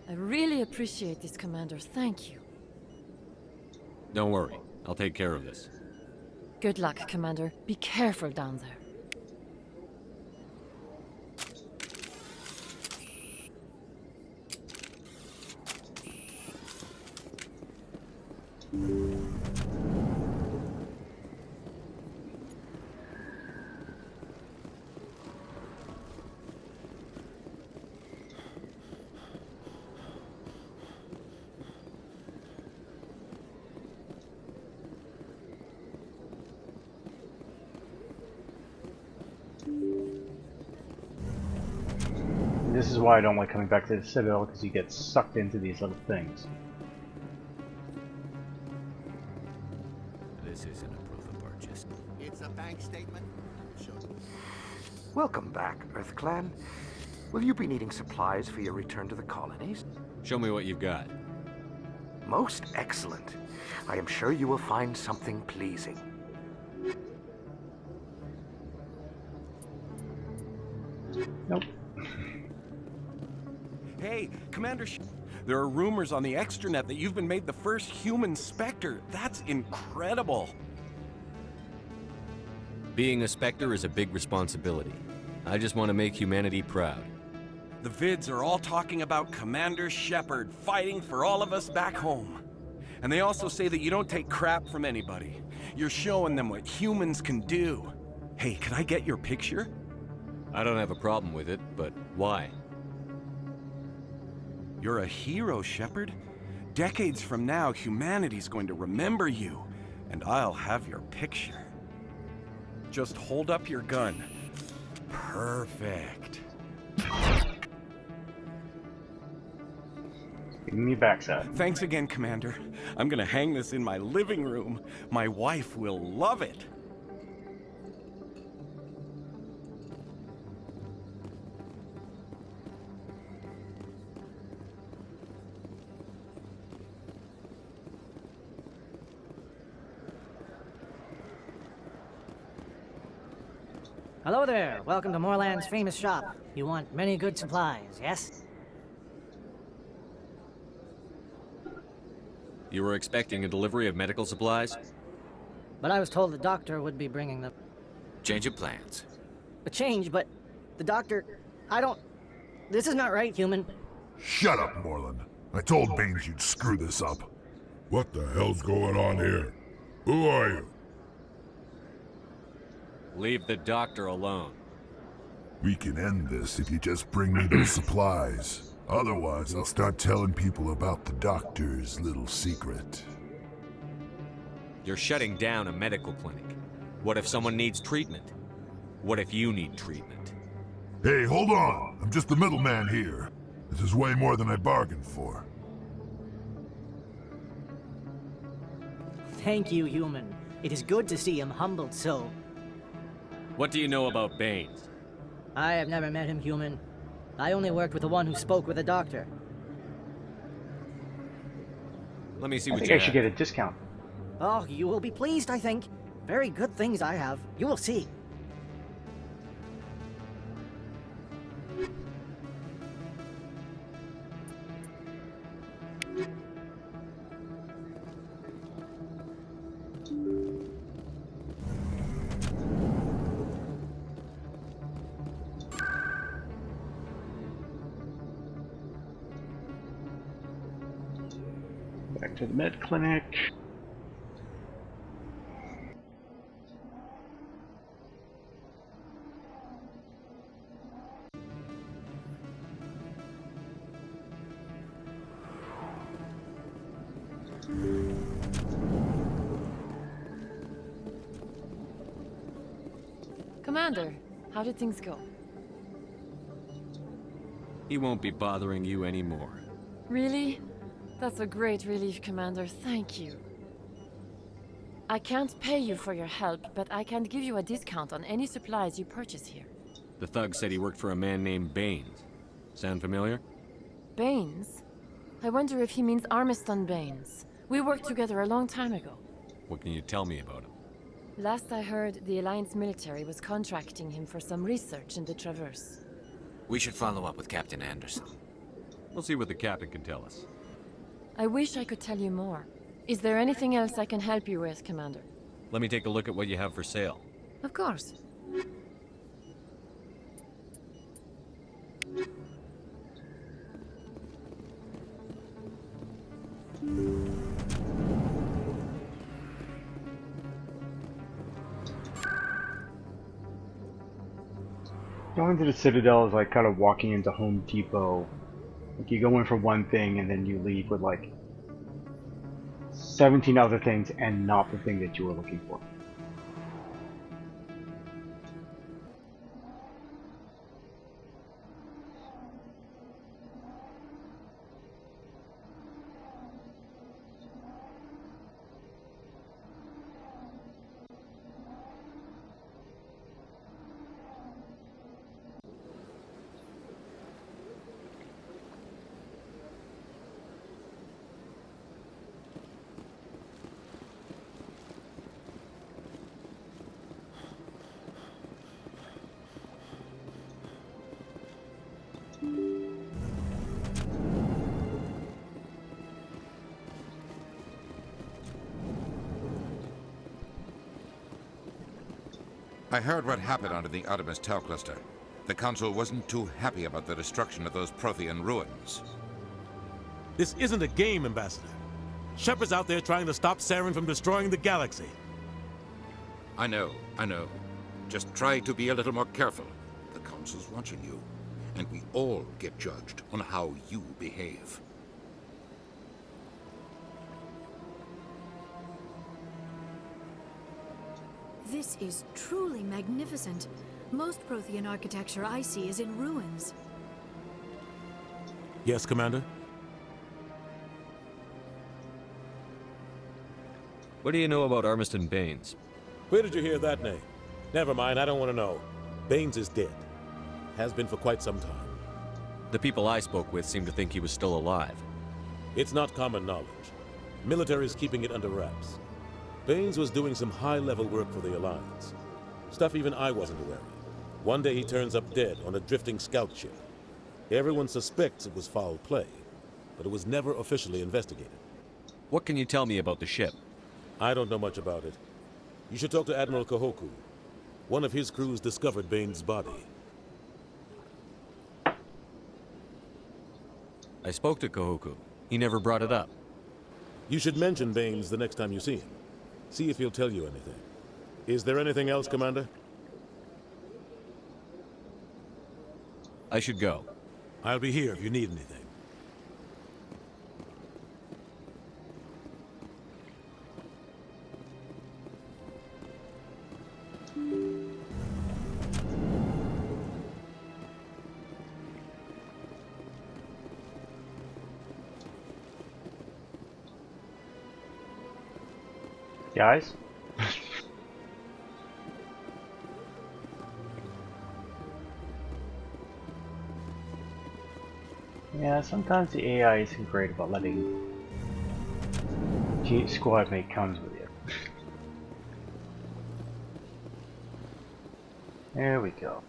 I really appreciate this, Commander. Thank you. Don't worry. I'll take care of this. Good luck, Commander. Be careful down there. This is why I don't like coming back to the Citadel, because you get sucked into these little things. This isn't a proof of purchase. It's a bank statement. Welcome back, Earth Clan. Will you be needing supplies for your return to the colonies? Show me what you've got. Most excellent. I am sure you will find something pleasing. Nope. Hey, Commander there are rumors on the extranet that you've been made the first human Spectre. That's incredible. Being a Spectre is a big responsibility. I just want to make humanity proud. The vids are all talking about Commander Shepard fighting for all of us back home. And they also say that you don't take crap from anybody. You're showing them what humans can do. Hey, can I get your picture? I don't have a problem with it, but why? You're a hero, Shepard. Decades from now, humanity's going to remember you, and I'll have your picture. Just hold up your gun. Perfect. Give me backside. Thanks again, Commander. I'm gonna hang this in my living room. My wife will love it. Hello there. Welcome to Moorland's famous shop. You want many good supplies, yes? You were expecting a delivery of medical supplies? But I was told the doctor would be bringing them. Change of plans. A change, but the doctor... I don't... This is not right, human. Shut up, Moreland. I told Baines you'd screw this up. What the hell's going on here? Who are you? Leave the doctor alone. We can end this if you just bring me those supplies. Otherwise, I'll start telling people about the doctor's little secret. You're shutting down a medical clinic. What if someone needs treatment? What if you need treatment? Hey, hold on! I'm just the middleman here. This is way more than I bargained for. Thank you, human. It is good to see him humbled so. What do you know about Baines? I have never met him, human. I only worked with the one who spoke with the doctor. Let me see I what think you I should have. get a discount. Oh, you will be pleased, I think. Very good things I have. You will see. Back to the med clinic. Commander, how did things go? He won't be bothering you anymore. Really? That's a great relief, Commander. Thank you. I can't pay you for your help, but I can give you a discount on any supplies you purchase here. The thug said he worked for a man named Baines. Sound familiar? Baines? I wonder if he means Armiston Baines. We worked together a long time ago. What can you tell me about him? Last I heard, the Alliance military was contracting him for some research in the Traverse. We should follow up with Captain Anderson. We'll see what the captain can tell us. I wish I could tell you more. Is there anything else I can help you with, Commander? Let me take a look at what you have for sale. Of course. Going to the Citadel is like kind of walking into Home Depot. Like you go in for one thing and then you leave with like 17 other things and not the thing that you were looking for. I heard what happened under the Artemis Tau cluster. The Council wasn't too happy about the destruction of those Prothean ruins. This isn't a game, Ambassador. Shepard's out there trying to stop Saren from destroying the galaxy. I know. Just try to be a little more careful. The Council's watching you, and we all get judged on how you behave. This is truly magnificent. Most Prothean architecture I see is in ruins. Yes, Commander? What do you know about Armiston Baines? Where did you hear that name? Never mind, I don't want to know. Baines is dead. Has been for quite some time. The people I spoke with seem to think he was still alive. It's not common knowledge. Military is keeping it under wraps. Baines was doing some high-level work for the Alliance. Stuff even I wasn't aware of. One day he turns up dead on a drifting scout ship. Everyone suspects it was foul play, but it was never officially investigated. What can you tell me about the ship? I don't know much about it. You should talk to Admiral Kahoku. One of his crews discovered Baines' body. I spoke to Kahoku. He never brought it up. You should mention Baines the next time you see him. See if he'll tell you anything. Is there anything else, Commander? I should go. I'll be here if you need anything. Guys? Yeah, sometimes the AI isn't great about letting squad mate comes with you. There we go.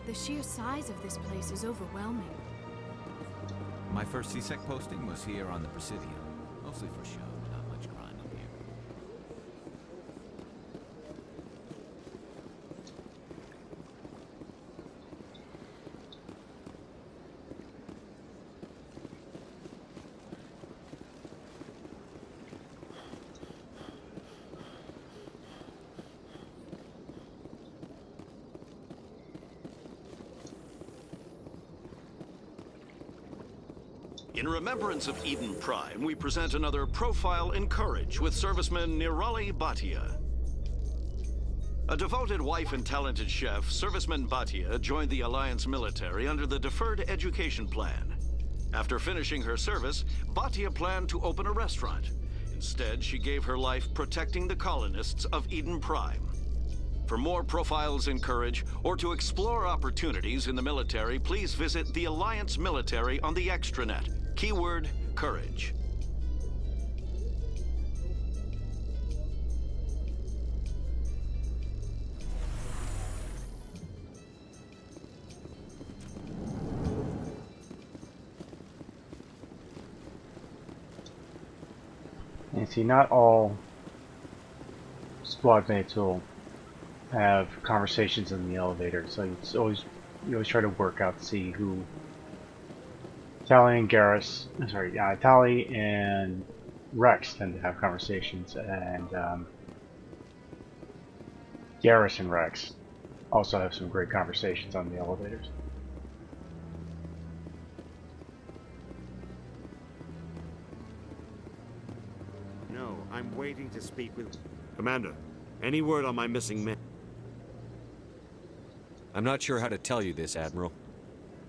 The sheer size of this place is overwhelming. My first CSEC posting was here on the Presidium. Mostly for show, not much crime up here. In remembrance of Eden Prime, we present another profile in courage with serviceman Nirali Bhatia. A devoted wife and talented chef, serviceman Bhatia joined the Alliance military under the Deferred Education Plan. After finishing her service, Bhatia planned to open a restaurant. Instead, she gave her life protecting the colonists of Eden Prime. For more profiles in courage, or to explore opportunities in the military, please visit the Alliance military on the extranet. Keyword, courage. And see, not all squad mates will have conversations in the elevator, so you always try to work out to see who. Tali and Tali and Rex tend to have conversations, and Garrus and Rex also have some great conversations on the elevators. No, I'm waiting to speak with... Commander, any word on my missing men? I'm not sure how to tell you this, Admiral.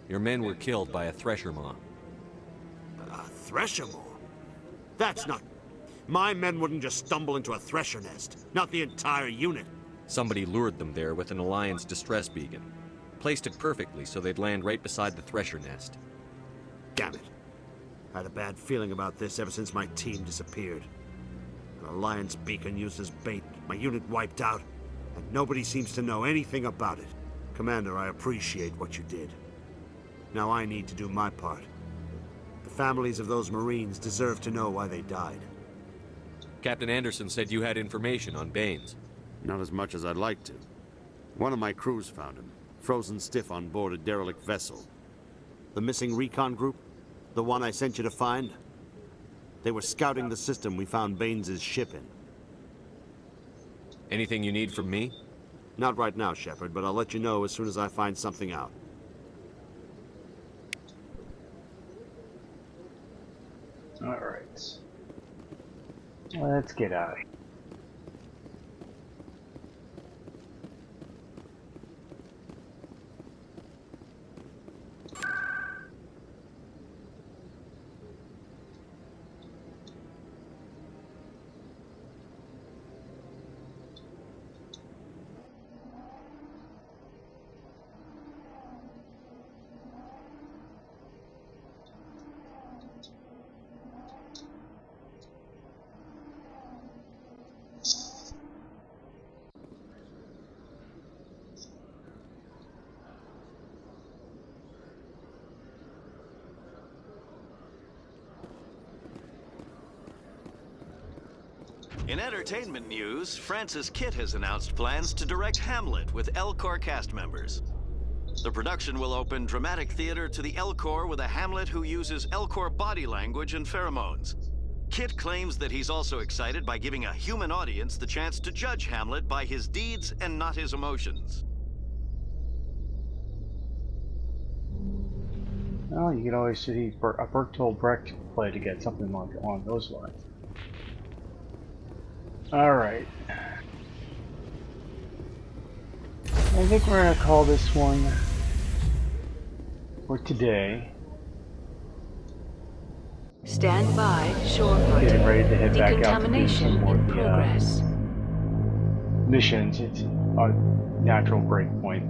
Your men were killed by a Thresher Maw. A Thresher Maw? That's not... My men wouldn't just stumble into a thresher nest. Not the entire unit. Somebody lured them there with an Alliance distress beacon. Placed it perfectly so they'd land right beside the thresher nest. Damn it. I had a bad feeling about this ever since my team disappeared. An Alliance beacon used as bait, my unit wiped out, and nobody seems to know anything about it. Commander, I appreciate what you did. Now I need to do my part. The families of those Marines deserve to know why they died. Captain Anderson said you had information on Baines. Not as much as I'd like to. One of my crews found him, frozen stiff on board a derelict vessel. The missing recon group? The one I sent you to find? They were scouting the system we found Baines' ship in. Anything you need from me? Not right now, Shepard, but I'll let you know as soon as I find something out. Alright. Let's get out of here. In entertainment news, Francis Kitt has announced plans to direct Hamlet with Elcor cast members. The production will open dramatic theater to the Elcor with a Hamlet who uses Elcor body language and pheromones. Kitt claims that he's also excited by giving a human audience the chance to judge Hamlet by his deeds and not his emotions. Well, you can always see a Bertolt Brecht play to get something like along those lines. Alright. I think we're gonna call this one for today. Stand by, shore party. Getting ready to head back out to do some more in progress. Missions. It's a natural break point.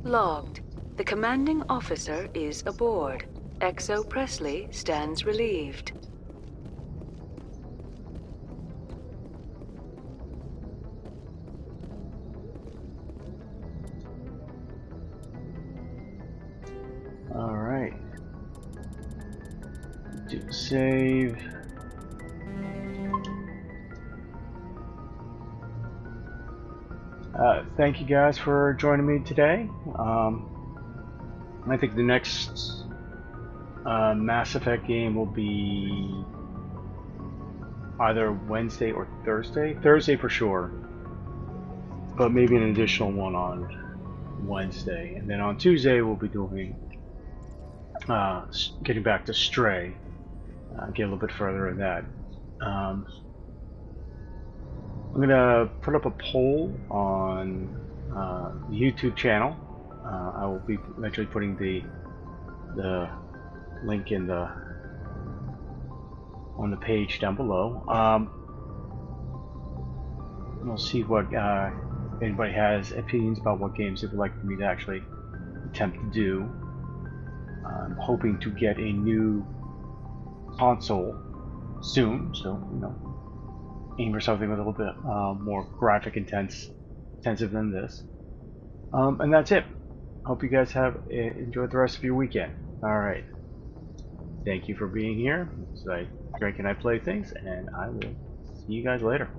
Logged. The commanding officer is aboard. XO Presley stands relieved. Alright. Do save. Thank you guys for joining me today. I think the next Mass Effect game will be either Wednesday or Thursday. Thursday for sure. But maybe an additional one on Wednesday. And then on Tuesday we'll be doing getting back to Stray. Get a little bit further in that. I'm gonna put up a poll on the YouTube channel. I will be eventually putting the link in on the page down below. We'll see what if anybody has opinions about what games they would like for me to actually attempt to do. I'm hoping to get a new console soon, so you know, aim for something with a little bit more graphic intensive than this. And that's it. Hope you guys have enjoyed the rest of your weekend. Alright. Thank you for being here. This is I Drink and I Play Things, and I will see you guys later.